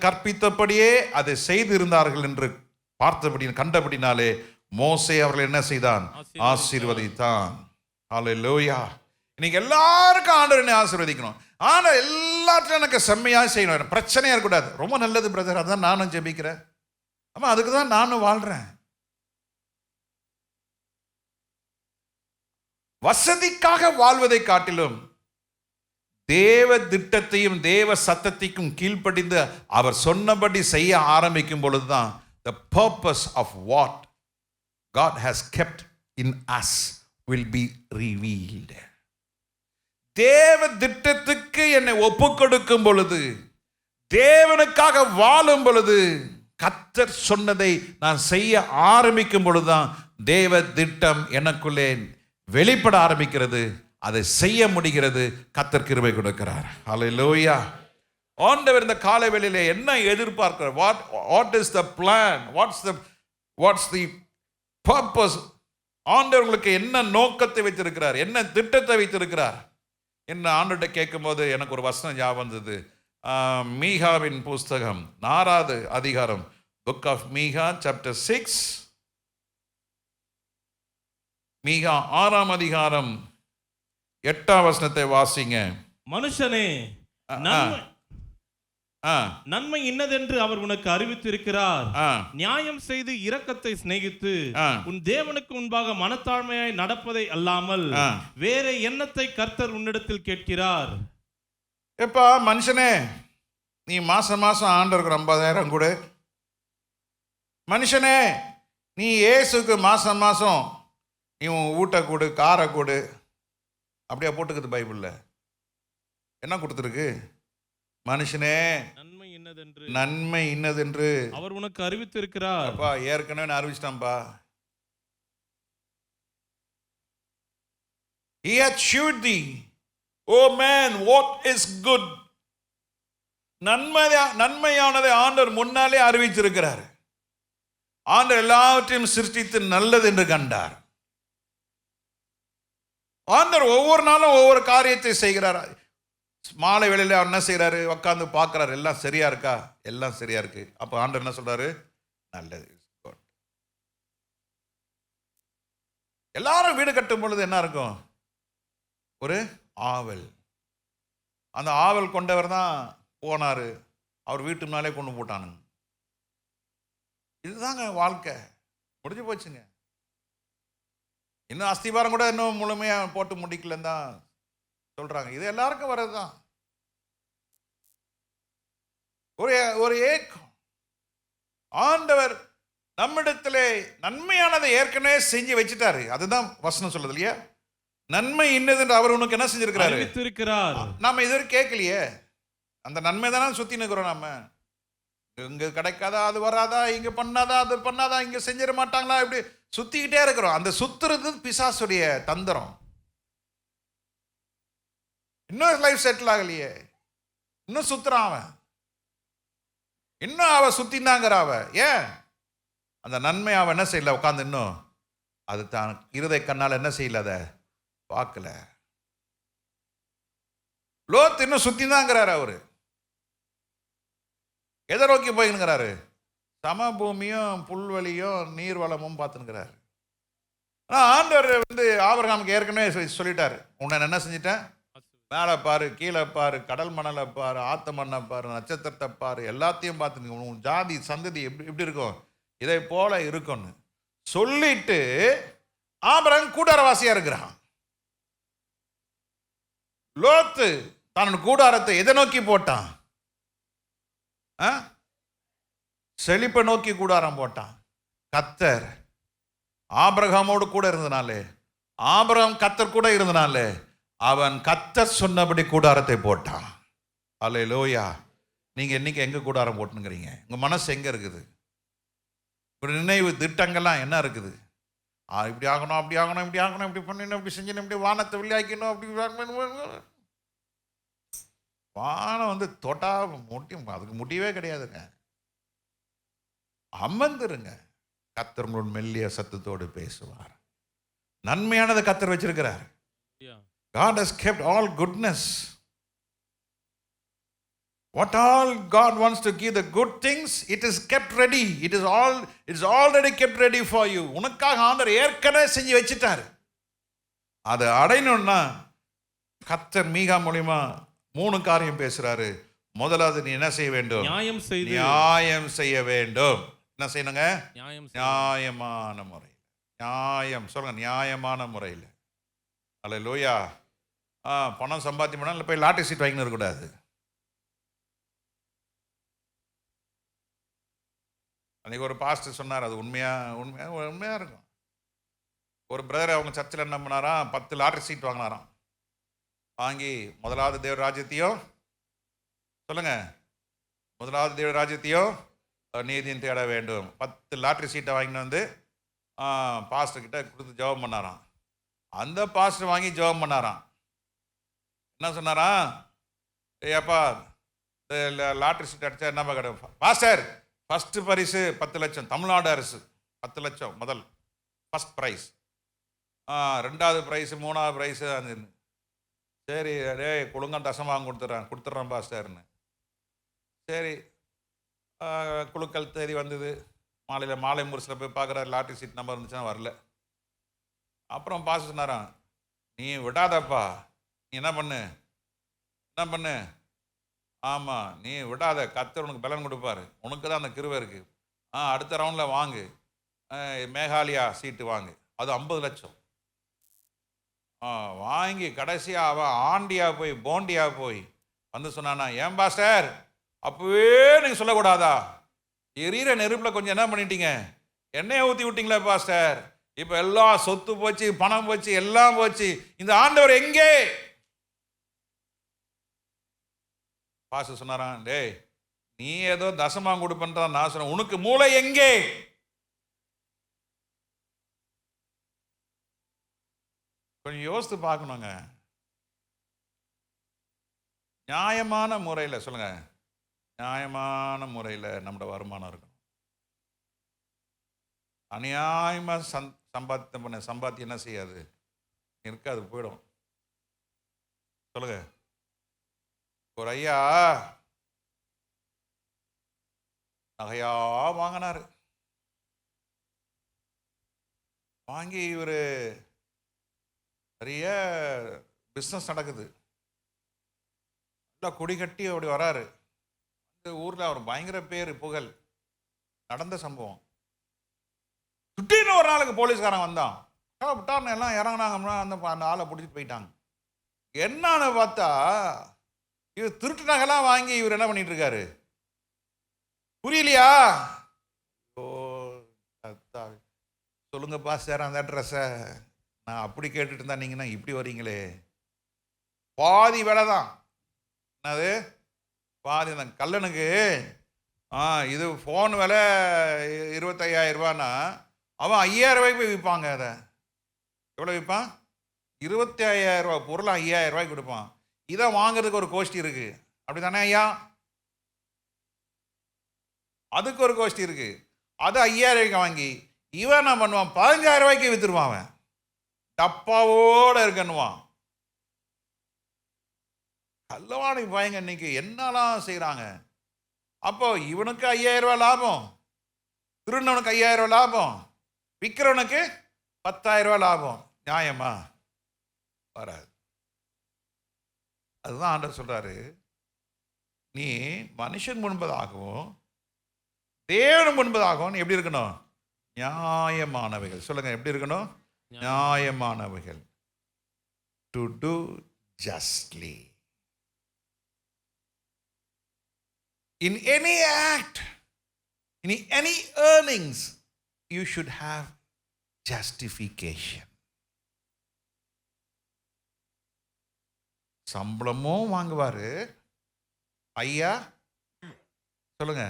Speaker 1: கற்பித்தபடியே அதை செய்திருந்தார்கள் என்று பார்த்தபடி கண்டபடினாலே மோசே அவர்கள் என்ன செய்தான்? ஆசீர்வதித்தான். ஹல்லேலூயா. இன்னைக்கு எல்லாருக்கும் ஆண்டவர் என்னை ஆசீர்வதிக்கணும். ஆனா எல்லாத்தையும் எனக்கு செம்மையாக செய்யணும். பிரச்சனையா இருக்கக்கூடாது. ரொம்ப நல்லது பிரதர், அதான் நானும் ஜெபிக்கிறேன். ஆமா, அதுக்கு தான் நானும் வாழ்றேன். வசதிக்காக வாழ்வதை காட்டிலும் தேவ திட்டத்தையும் தேவ சத்தத்தையும் கீழ்ப்படிந்து அவர் சொன்னபடி செய்ய ஆரம்பிக்கும் பொழுதுதான் the purpose of what God has kept in us will be revealed. தேவ திட்டத்துக்கு என்னை ஒப்புக் கொடுக்கும் பொழுது, தேவனுக்காக வாழும் பொழுது, கர்த்தர் சொன்னதை நான் செய்ய ஆரம்பிக்கும் பொழுதுதான் தேவ திட்டம் எனக்குள்ளே வெளிப்பட ஆரம்பிக்கிறது. அதை செய்ய முடிகிறது. கர்த்தர் கிருபை கொடுக்கிறார். ஹல்லேலூயா. ஆண்டவர் இந்த காலை வேளையிலே என்ன எதிர்பார்க்கிறார்? what is the plan? what's the purpose? ஆண்டவர் உங்களுக்கு என்ன நோக்கத்தை வைத்திருக்கிறார்? என்ன திட்டத்தை வைத்திருக்கிறார்? என்ன ஆண்டவர்கிட்ட கேட்கும்போது எனக்கு ஒரு வசனம் ஞாபகம் வந்தது. மீகாவின் புஸ்தகம் 4வது அதிகாரம், புக் ஆஃப் மீகா சாப்டர் 6. மீகா 6ஆம் அதிகாரம் 8ஆம் வசனத்தை வாசிங்க.
Speaker 2: மனுஷனே, நன்மை இன்னதென்று அவர் உனக்கு அறிவித்திருக்கிறார். நியாயம் செய்து இரக்கத்தை சிநேகித்து உன் தேவனுக்கு முன்பாக மனத்தாழ்மையாய் நடப்பதை அல்லாமல் வேற எண்ணத்தை கர்த்தர் உன்னிடத்தில் கேட்கிறார்.
Speaker 1: எப்பா மனுஷனே, நீ மாசம் மாசம் ஆண்டவருக்கு 50,000 கொடு. மனுஷனே, நீ இயேசுக்கு மாசம் மாசம் நீ உன் வீட்டை கொடு, காரை கொடு. அப்படியா போட்டுக்குது பைபிள்ல? என்ன கொடுத்துருக்கு? மனுஷனே, நன்மை இன்னதென்று
Speaker 2: அவர் உனக்கு அறிவித்திருக்கிறார்.
Speaker 1: அப்பா ஏற்கனவே நான் அறிவிச்சிட்டேன்ப்பா. He hath shewed thee, O man, what is good. நன்மையானதை ஆண்டவர் முன்னாலே அறிவிச்சிருக்கிறார். ஆண்டவர் எல்லாவற்றையும் சிருஷ்டித்து நல்லது என்று கண்டார். ஆண்டவர் ஒவ்வொரு நாளும் ஒவ்வொரு காரியத்தை செய்கிறார். மாலை வேளையில அவர் என்ன செய்யறாரு? உட்காந்து பார்க்கிறாரு, எல்லாம் சரியா இருக்கா? எல்லாம் சரியா இருக்கு. அப்ப ஆண்டவர் என்ன சொல்றாரு? நல்லது. எல்லாரும் வீடு கட்டும் பொழுது என்ன இருக்கும்? ஒரு ஆவல். அந்த ஆவல் கொண்டவர் தான் போனாரு, அவர் வீட்டு முன்னாலே கொண்டு போட்டானுங்க. இதுதாங்க வாழ்க்கை. முடிஞ்சு போச்சுங்க. இன்னும் அஸ்திபாரம் கூட இன்னும் முழுமையா போட்டு முடிக்கலன்னு தான் சொல்றாங்க. இது எல்லாருக்கும் வர்றதுதான். ஒரு ஏக்கம். ஆண்டவர் நம்மிடத்திலே நன்மையானதை ஏற்கனவே செஞ்சு வச்சுட்டாரு. அதுதான் வசனம் சொல்லுது இல்லையா? நன்மை இன்னது என்று அவர் உனக்கு என்ன செஞ்சிருக்கிறாரு? நாம இதுவரை கேட்கலையே. அந்த நன்மை தானே சுத்தி நிற்கிறோம். நாம இங்க கிடைக்காதா, அது வராதா, இங்க பண்ணாதா, அது பண்ணாதா, இங்க செஞ்சிட மாட்டாங்களா, இப்படி சுத்திக்கிட்டே இருக்கிறோம். அந்த சுத்துறது பிசாசுடைய தந்திரம். இன்னும் லைஃப் செட்டில் ஆகலையே, இன்னும் சுத்துறான் அவன், இன்னும் அவ சுத்தினாங்கிற அவ. ஏன்? அந்த நன்மை அவன் என்ன செய்யல, உட்காந்து இன்னும் அது தான் இருதை கண்ணால் என்ன செய்யல, அதை பார்க்கல. லோத் இன்னும் சுத்தினாங்கிறாரு. அவரு எதை நோக்கி போயிங்கிறாரு? சமபூமியும் புல்வெளியும் நீர்வளமும் பார்த்துங்கிறாரு. ஆனால் ஆண்டவர் ஆபிரகாமுக்கு ஏற்கனவே சொல்லிட்டாரு, உன்னை என்ன செஞ்சிட்டேன், மேலே பாரு, கீழே பாரு, கடல் மணலை பாரு, ஆத்த மண்ணை பாரு, நட்சத்திரத்தை பாரு, எல்லாத்தையும் பார்த்துங்க, உன் ஜாதி சந்ததி எப்படி எப்படி இருக்கும், இதை போல இருக்கும்னு சொல்லிட்டு ஆபிரகாம் கூடாரவாசியா இருக்கிறான். லோத்து தன் கூடாரத்தை எதை நோக்கி போட்டான்? செழிப்பை நோக்கி கூடாரம் போட்டான். கர்த்தர் ஆபிரகாமோடு கூட இருந்தனாலே, ஆபிரகாம் கர்த்தர் கூட இருந்தனாலே அவன் கர்த்தர் சொன்னபடி கூடாரத்தை போட்டான். அல்லேலூயா. நீங்க இன்னைக்கு எங்க கூடாரம் போட்டுங்கிறீங்க? உங்க மனசு எங்க இருக்குது? நினைவு திட்டங்கள்லாம் என்ன இருக்குது? இப்படி ஆகணும், அப்படி ஆகணும், இப்படி ஆகணும், இப்படி பண்ணணும், இப்படி செஞ்சணும், இப்படி வானத்தை வெளியாக்கணும், அப்படி வானம் தொட்டா முடியும், அதுக்கு முடியவே கிடையாதுங்க. அமர்ந்துருங்க. கர்த்தர் உங்களோட மெல்லிய சத்தத்தோடு பேசுவார். நன்மையானதை கர்த்தர் வச்சிருக்கிறார். God has kept all goodness. What all God wants to give, the good things, it is kept ready. It is already kept ready for you. உனக்காக ஆண்டவர் ஏற்கனவே செஞ்சு வச்சிட்டார். அதை அடையணும்னா கர்த்தர் மீகா மூலமா 3 காரியம் பேசுறாரு. முதலாவது, நீ என்ன செய்ய வேண்டும்? நியாயம் செய்ய வேண்டும். என்ன செய்யணுங்க? நியாயமான முறையில். நியாயம் சொல்லுங்க, நியாயமான முறையில். அல்லேலூயா. பணம் சம்பாத்தியம் பண்ணா இல்லை போய் லாட்டரி சீட் வாங்கின்னு இருக்கக்கூடாது. அன்றைக்கி ஒரு பாஸ்டர் சொன்னார், அது உண்மையாக இருக்கும். ஒரு பிரதர் அவங்க சர்ச்சில் என்ன பண்ணாராம், 10 லாட்டரி சீட் வாங்கினாராம். வாங்கி முதலாவது தேவ ராஜ்யத்தையோ சொல்லுங்க, முதலாவது தேவ ராஜ்யத்தையோ நீதியும் தேட வேண்டும். 10 லாட்டரி சீட்டை வாங்கிட்டு பாஸ்டர் கிட்ட கொடுத்து ஜெபம் பண்ணாராம். அந்த பாஸ்டர் வாங்கி ஜெபம் பண்ணாராம். என்ன சொன்னாராம்? ஏப்பா லாட்டரி சீட் அடிச்சா என்னப்பா கிடைக்கும்? பாஸ்டர், ஃபர்ஸ்ட் பரிசு 10 லட்சம், தமிழ்நாடு அரசு 10 லட்சம் முதல் ஃபர்ஸ்ட் ப்ரைஸ். 2வது ப்ரைஸு, 3வது ப்ரைஸு. அது சரி, டே குழுங்க தசமாக கொடுத்துட்றேன் பாஸ்டர்னு. சரி, குழுக்கள் தேதி வந்தது. மாலை முரசில் போய் பார்க்குறாரு, லாட்டரி சீட் நம்பர் இருந்துச்சுன்னா வரல. அப்புறம் பாஸ்டர் சொன்னாராம், நீ விடாதப்பா, நீ என்ன பண்ணு, ஆமாம் நீ விடாத, கர்த்தர் உனக்கு பலன் கொடுப்பாரு, உனக்கு தான் அந்த கிருபை இருக்குது. அடுத்த ரவுண்டில் வாங்கு, மேகாலயா சீட்டு வாங்கு, அது 50 லட்சம். வாங்கி கடைசியாக அவன் ஆண்டியா போய் போண்டியா போய் சொன்னானா, ஏன் பாஸ்டர் அப்பவே நீங்கள் சொல்லக்கூடாதா? எரியிற நெருப்பில் கொஞ்சம் என்ன பண்ணிட்டீங்க, எண்ணெயை ஊற்றி விட்டீங்களே பாஸ்டர், இப்போ எல்லாம் சொத்து போச்சு, பணம் போச்சு, எல்லாம் போச்சு, இந்த ஆண்டவர் எங்கே? பாஸ்டர் சொன்னாரான், டேய் நீ ஏதோ தசமாக கொடுப்பேன்றா, நான் சொன்னேன் உனக்கு மூளை எங்கே? கொஞ்சம் யோசித்து பார்க்கணுங்க. நியாயமான முறையில் சொல்லுங்க, நியாயமான முறையில் நம்மளோட வருமானம் இருக்கணும். அநியாயமாக சம்பாத்தியம் என்ன செய்யாது, இருக்காது, போயிடும். சொல்லுங்க. ஒரு ஐயா நகையா வாங்கினாரு. வாங்கி இவர் நிறைய பிஸ்னஸ் நடக்குது, நல்லா குடி கட்டி அப்படி வராரு. இந்த ஊரில் அவர் பயங்கர பேர் புகழ். நடந்த சம்பவம், திடீர்னு ஒரு நாளுக்கு போலீஸ்காரன் வந்தான். விட்டார்னு எல்லாம் இறங்கினாங்கன்னா அந்த ஆளை பிடிச்சிட்டு போயிட்டாங்க. என்னன்னு பார்த்தா இவர் திருட்டு நகைலாம் வாங்கி இவர் என்ன பண்ணிட்டு இருக்காரு, புரியலையா? ஓ சொல்லுங்கப்பா சார், அந்த அட்ரஸை நான் அப்படி கேட்டுட்டு இருந்தா நீங்கன்னா இப்படி வரீங்களே. பாதி விலை தான். என்னது பாதி? அந்த கல்லனுக்கு இது ஃபோன் விலை 25,000 ரூபான்னா அவன் 5,000 ரூபாய்க்கு போய் விற்பாங்க. அதை எவ்வளோ விற்பான்? 25,000 ரூபா பொருளை 5,000 ரூபாய்க்கு கொடுப்பான். இதை வாங்குறதுக்கு ஒரு கோஷ்டி இருக்கு, அப்படி தானே ஐயா? அதுக்கு ஒரு கோஷ்டி இருக்கு. அது 5,000 ரூபாய்க்கு வாங்கி இவன் என்ன பண்ணுவான், 15,000 ரூபாய்க்கு வித்துருவான். அவன் டப்பாவோட இருக்கணுவான். கல்லவாணி பயங்க இன்னைக்கு என்னெல்லாம் செய்யறாங்க. அப்போ இவனுக்கு 5,000 ரூபாய் லாபம், திருநவனுக்கு 5,000 ரூபாய் லாபம், விற்கிறவனுக்கு 10,000 ரூபாய் லாபம். நியாயமா? வராது. அதுதான் ஆண்டவர் சொல்றாரு, நீ மனுஷன் முன்பதாகவும் தேவன் முன்பதாகவும் எப்படி இருக்கணும்? நியாயமானவைகள். சொல்லுங்க, எப்படி இருக்கணும்? நியாயமானவைகள். To do justly in any act, in any earnings, you should have justification. சம்பளமும் வாங்குவாரு ஐயா, சொல்லுங்க,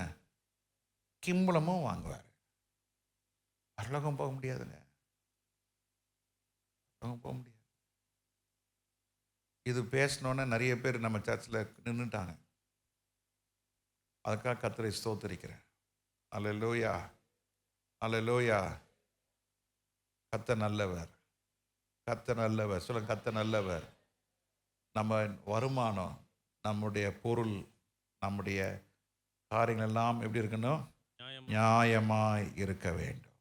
Speaker 1: கிம்பளமும் வாங்குவார். பரலோகம் போக முடியாதுங்க, பரலோகம் போக முடியாது. இது பேசினோன்னே நிறைய பேர் நம்ம சர்ச்சில் நின்றுட்டாங்க. அதுக்காக கர்த்தரை ஸ்தோத்திரிக்கிறேன். அல்லேலூயா, அல்லேலூயா. கர்த்தர் நல்லவர், கர்த்தர் நல்லவர். சொல்லுங்க, கர்த்தர் நல்லவர். நம்ம வருமானம், நம்முடைய பொருள், நம்முடைய காரியங்கள் எல்லாம் எப்படி இருக்கணும்? நியாயமாய் இருக்க வேண்டும்.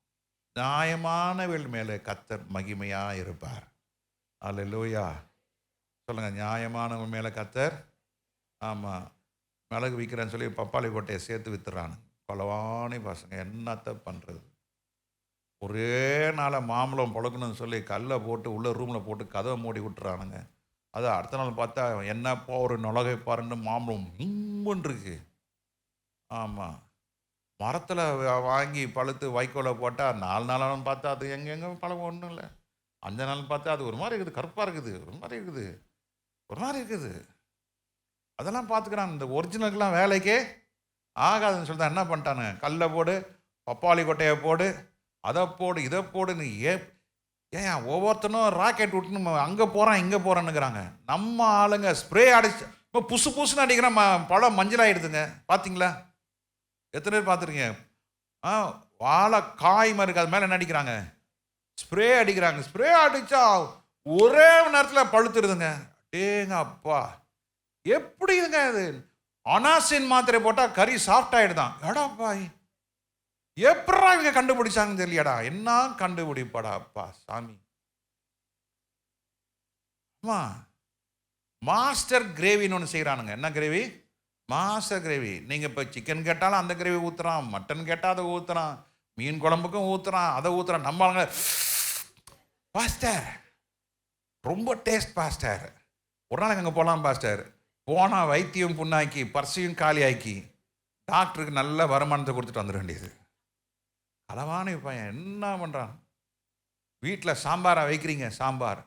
Speaker 1: நியாயமானவர்கள் மேலே கர்த்தர் மகிமையாக இருப்பார். அல்லேலூயா. சொல்லுங்க, நியாயமானவங்க மேலே கர்த்தர். ஆமாம், மிளகு விற்கிறேன்னு சொல்லி பப்பாளி கொட்டையை சேர்த்து வித்துறானு பலவானி பசங்க. என்னத்தை பண்ணுறது? ஒரே நாளை மாம்பழம் பழக்கணும்னு சொல்லி கல்லை போட்டு உள்ள ரூமில் போட்டு கதவை மூடி விட்டுறானுங்க. அது அடுத்த நாள் பார்த்தா என்னப்பா ஒரு நுலகை பாருன்னு மாம்பழம் இம்புன்னு இருக்கு. ஆமாம், மரத்தில் வாங்கி பழுத்து வைக்கோலை போட்டால் 4 நாளாலும் பார்த்தா அது எங்கெங்கே பழம் ஒன்றும் இல்லை. 5 நாள் பார்த்தா அது ஒரு மாதிரி இருக்குது, கருப்பாக இருக்குது, ஒரு மாதிரி இருக்குது, ஒரு மாதிரி இருக்குது. அதெல்லாம் பார்த்துக்கிறான். இந்த ஒரிஜினலுக்கெலாம் வேலைக்கே ஆகாதுன்னு சொல்லி தான் என்ன பண்ணிட்டானு, கல்லை போடு, பப்பாளி கொட்டையை போடு, அதை போடு, இதை போடுன்னு. ஏன் ஒவ்வொருத்தனும் ராக்கெட் விட்டுன்னு அங்கே போகிறான் இங்கே போகிறான்னுங்கிறாங்க. நம்ம ஆளுங்க ஸ்ப்ரே அடிச்சு இப்போ புசு புசுன்னு அடிக்கிறேன், பழம் மஞ்சளாகிடுதுங்க. பார்த்தீங்களா? எத்தனை பேர் பார்த்துருக்கீங்க? வாழை காய் மாதிரி இருக்குது, அது மேலே என்ன அடிக்கிறாங்க? ஸ்ப்ரே அடிக்கிறாங்க. ஸ்ப்ரே அடித்தா ஒரே நேரத்தில் பழுத்துருதுங்க. டேங்க அப்பா, எப்படி இதுங்க இது? அனாசின் மாத்திரை போட்டால் கறி சாஃப்ட் ஆகிடுதான். எடாப்பா, எப்படா இவங்க கண்டுபிடிச்சாங்கன்னு தெரியலடா. என்ன கண்டுபிடிப்பாடா அப்பா சாமி. ஆமா, மாஸ்டர் கிரேவின்னு ஒன்று செய்கிறானுங்க. என்ன கிரேவி? Master gravy. நீங்கள் இப்போ சிக்கன் கேட்டாலும் அந்த கிரேவி ஊற்றுறான், மட்டன் கேட்டால் அதை ஊற்றுறான், மீன் குழம்புக்கும் ஊற்றுறான், அதை ஊற்றுறான். நம்மளுங்க பாஸ்டர் ரொம்ப டேஸ்ட் பாஸ்டர், ஒரு நாளைக்கு அங்கே போகலாம் பாஸ்டர். போனால் வைத்தியம் புண்ணாக்கி பர்சையும் காலியாக்கி டாக்டருக்கு நல்ல வருமானத்தை கொடுத்துட்டு வந்துட வேண்டியது. அளவான பையன் என்ன பண்ணுறான்? வீட்டில் சாம்பாரை வைக்கிறீங்க, சாம்பார்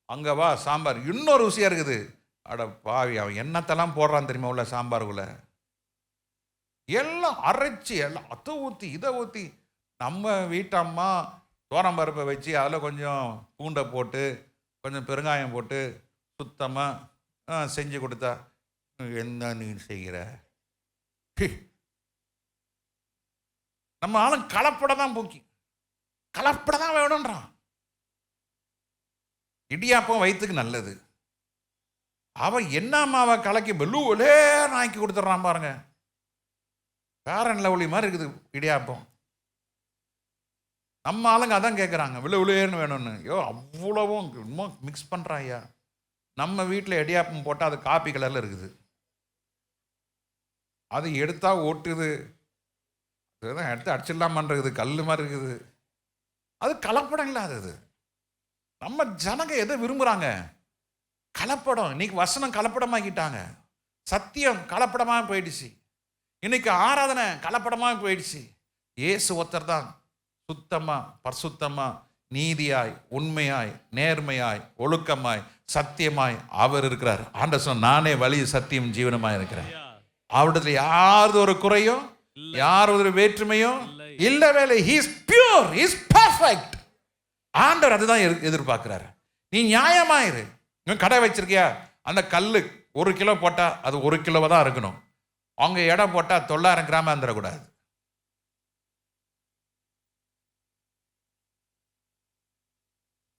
Speaker 1: அங்கே வா, சாம்பார் இன்னொரு ருசியாக இருக்குது. அட பாவி, அவன் என்னத்தெல்லாம் போடுறான் தெரியுமா உள்ள சாம்பாருக்குள்ள? எல்லாம் அரைச்சி, எல்லாம் அதை ஊற்றி இதை ஊற்றி. நம்ம வீட்டம்மா தோரம்பருப்பை வச்சு அதில் கொஞ்சம் பூண்டை போட்டு கொஞ்சம் பெருங்காயம் போட்டு சுத்தமாக செஞ்சு கொடுத்தா, என்ன நீ செய்கிற? நம்ம ஆளும் கலப்பட தான் பூக்கி, கலப்பட தான் வேணுன்றான். இடியாப்பம் வயிற்றுக்கு நல்லது, அவன் என்னம்மாவை கலக்கி பெல்லூலே நாக்கி கொடுத்துட்றான் பாருங்க. பேரன் லவ்லி மாதிரி இருக்குது இடியாப்பம். நம்ம ஆளுங்க அதான் கேட்குறாங்க, விழுவுலேன்னு வேணும்னு. ஐயோ, அவ்வளவும் இன்னும் மிக்ஸ் பண்ணுறான் ஐயா. நம்ம வீட்டில் இடியாப்பம் போட்டால் அது காப்பி கலரில் இருக்குது, அது எடுத்தால் ஓட்டுது, அதுதான் எடுத்து அடிச்சிடலாமான்றது கல் மாதிரி இருக்குது. அது கலப்படம் இல்லாதது. நம்ம ஜனங்க எதை விரும்புகிறாங்க? கலப்படம். இன்னைக்கு வசனம் கலப்படமாக்கிட்டாங்க, சத்தியம் கலப்படமாக போயிடுச்சு, இன்னைக்கு ஆராதனை கலப்படமாக போயிடுச்சு. இயேசு ஒருத்தர் தான் சுத்தமாக பரிசுத்தமாக நீதியாய் உண்மையாய் நேர்மையாய் ஒழுக்கமாய் சத்தியமாய் அவர் இருக்கிறார். ஆண்டவர் சொன்னார், நானே வழி சத்தியம் ஜீவனமாய் இருக்கிறேன். அவரிடத்துல யாரது ஒரு குறையும் யார் ஒரு வேற்றுமையும் இல்லவே இல்லை. He is pure, he is perfect. ஆண்டவர் அதுதான் எதிர்பார்க்கிறார். நீ நியாயமாயிரு. கடை வச்சிருக்கியா, அந்த கல்லு 1 கிலோ போட்டா அது 1 கிலோவா தான் இருக்கணும். அவங்க இடம் போட்டா 900 கிராம் வந்துடக்கூடாது.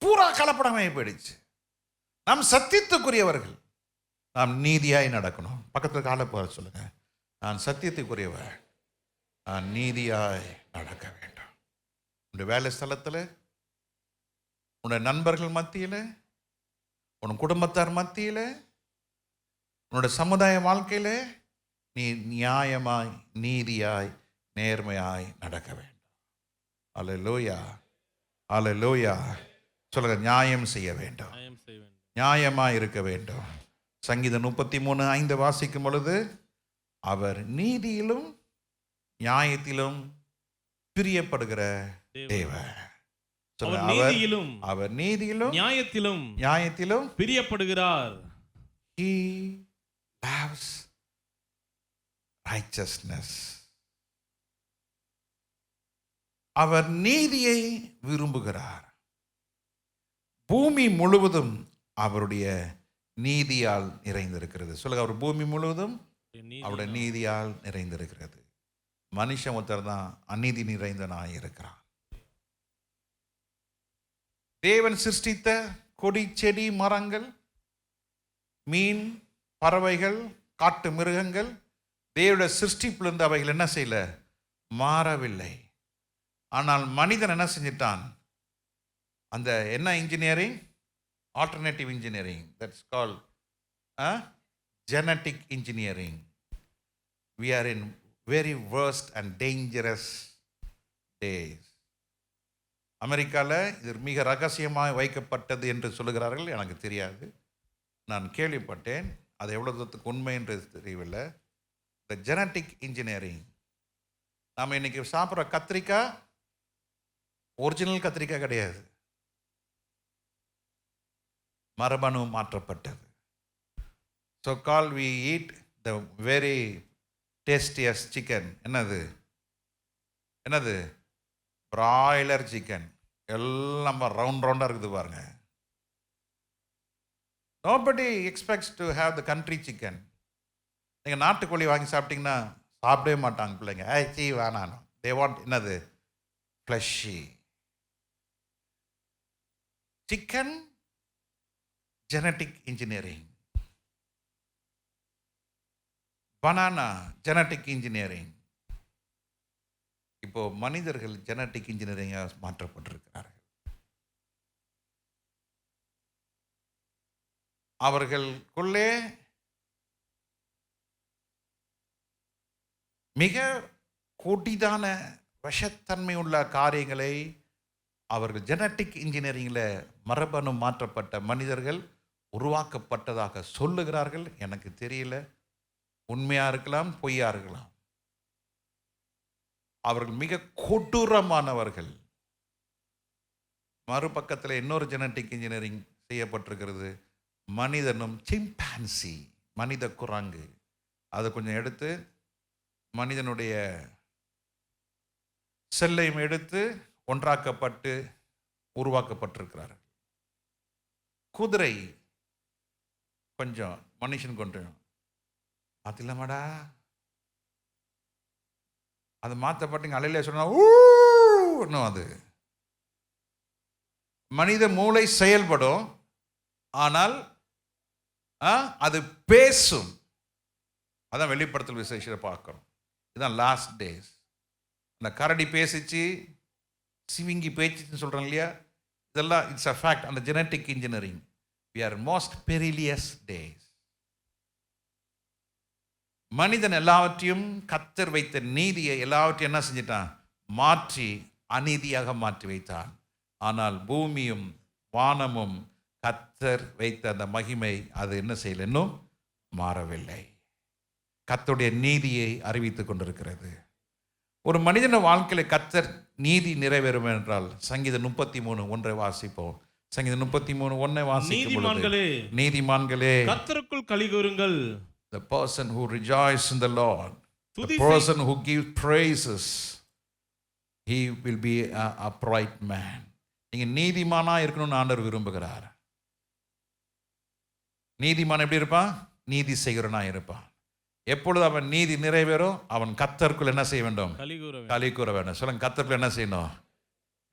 Speaker 1: பூரா கலப்படமே போயிடுச்சு. நாம் சத்தியத்துக்குரியவர்கள், நாம் நீதியாய் நடக்கணும். பக்கத்தில் கால போக சொல்லுங்க, நான் சத்தியத்துக்குரியவர், நான் நீதியாய் நடக்க வேண்டும். உன்னுடைய வேலை ஸ்தலத்தில், உன்னுடைய நண்பர்கள் மத்தியில், உன் குடும்பத்தார் மத்தியில், உன்னுடைய சமுதாய வாழ்க்கையில் நீ நியாயமாய் நீதியாய் நேர்மையாய் நடக்க வேண்டும். அல்லேலூயா, அல்லேலூயா. சொல்லுங்க, நியாயம் செய்ய வேண்டும்,
Speaker 2: நியாயம் செய்ய வேண்டும்.
Speaker 1: நியாயமாக இருக்க வேண்டும். சங்கீதம் 33:5 வாசிக்கும் பொழுது, அவர் நீதியிலும் நியாயத்திலும் பிரியப்படுகிற தேவன்.
Speaker 2: அவர் நீதியிலும்
Speaker 1: அவர் நீதியிலும்
Speaker 2: நியாயத்திலும்
Speaker 1: நியாயத்திலும்
Speaker 2: பிரியப்படுகிறார்.
Speaker 1: He loves righteousness. அவர் நீதியை விரும்புகிறார். பூமி முழுவதும் அவருடைய நீதியால் நிறைந்திருக்கிறது. சொல்லுங்க, அவர் பூமி முழுவதும் அவருடைய நீதியால் நிறைந்திருக்கிறது. மனுஷன் ஒருத்தர் தான் அநீதி நிறைந்தனாய் இருக்கிறான். தேவன் சிருஷ்டித்த கொடி, செடி, மரங்கள், மீன், பறவைகள், காட்டு மிருகங்கள், தேவனுடைய சிருஷ்டிப்பிலிருந்து அவைகள் என்ன செய்யல, மாறவில்லை. ஆனால் மனிதன் என்ன செஞ்சிட்டான்? அந்த என்ன engineering, alternative engineering, that's called genetic engineering. We are in very worst and dangerous days. அமெரிக்காவில் இது மிக ரகசியமாக வைக்கப்பட்டது என்று சொல்லுகிறார்கள். எனக்கு தெரியாது, நான் கேள்விப்பட்டேன். அது எவ்வளோ தூரத்துக்கு உண்மை என்று தெரியவில்லை. இந்த ஜெனட்டிக் இன்ஜினியரிங், நாம் இன்னைக்கு சாப்பிட்ற கத்திரிக்காய் ஒரிஜினல் கத்திரிக்காய் கிடையாது, மரபணு மாற்றப்பட்டது. So call we eat the very tastiest chicken. என்னது பிராய்லர் சிக்கன். எல்லாம் ரவுண்ட் ரவுண்டாக இருக்குது பாருங்க. Nobody expects to have the country chicken. நீங்கள் நாட்டுக்கோழி வாங்கி சாப்பிட்டீங்கன்னா சாப்பிடவே மாட்டாங்க பிள்ளைங்க. சீ வேணாம், தே வாண்ட் என்னது, fleshy chicken. Genetic engineering. Banana genetic engineering. இப்போ மனிதர்கள் ஜெனட்டிக் இன்ஜினியரிங்காக மாற்றப்பட்டிருக்கிறார்கள். அவர்களுக்குள்ளே மிக கொடிதான விஷத்தன்மை உள்ள காரியங்களை அவர்கள் ஜெனட்டிக் இன்ஜினியரிங்கில் மரபணு மாற்றப்பட்ட மனிதர்கள் உருவாக்கப்பட்டதாக சொல்லுகிறார்கள். எனக்கு தெரியல, உண்மையா இருக்கலாம், பொய்யா இருக்கலாம். அவர்கள் மிக கொடூரமானவர்கள். மறுபக்கத்தில் இன்னொரு ஜெனட்டிக் இன்ஜினியரிங் செய்யப்பட்டிருக்கிறது. மனிதனும் சிம்பான்சி, மனித குரங்கு, அதை கொஞ்சம் எடுத்து மனிதனுடைய செல்லையும் எடுத்து ஒன்றாக்கப்பட்டு உருவாக்கப்பட்டிருக்கிறார்கள். குதிரை கொஞ்சம், மனுஷன் கொஞ்சம் மாத்திலமாடா, அது மாற்றப்பட்டு அலையில சொன்னா ஊன்னும். அது மனித மூளை செயல்படும், ஆனால் அது பேசும். அதான் வெளிப்படுத்தல் விசேஷத்தை பார்க்கணும். இதுதான் லாஸ்ட் டேஸ். அந்த கரடி பேசிச்சு, சிவிங்கி பேச்சுன்னு சொல்கிறோம் இல்லையா, இதெல்லாம் இட்ஸ் அ ஃபேக்ட். அந்த genetic engineering, we are most perilous days. மனிதன் எல்லாவற்றையும், கர்த்தர் வைத்த நீதியை எல்லாவற்றையும் என்ன செஞ்சிட்டான், மாற்றி அநீதியாக மாற்றி வைத்தான். ஆனால் பூமியும் வானமும் கர்த்தர் வைத்த அந்த மகிமை அது என்ன செய்யல, இன்னும் மாறவில்லை. கர்த்தருடைய நீதியை அறிவித்துக் கொண்டிருக்கிறது. ஒரு மனிதன வாழ்க்கையில கர்த்தர் நீதி நிறைவேறும் என்றால் சங்கீதம் 33:1 வாசிப்போம். சங்கீதம் 33:1 வாசிக்கும் பொழுது, நீதிமான்களே கர்த்தருக்குள் களிகூருங்கள். The person who rejoices in the Lord, the person who gives praises, he will be an upright man. நீங்க நீதிமானா இருக்கணும்னு ஆண்டவர் விரும்புகிறார். நீதிமான் எப்படி இருப்பான்? நீதி செய்கிறவனா இருப்பான். எப்பொழுது அவன் நீதி நிறைவேறும், அவன் கர்த்தருக்குள் என்ன செய்ய வேண்டும்? களி கூற வேண்டும். சொல்லுங்க, கர்த்தருக்குள் என்ன செய்யணும்?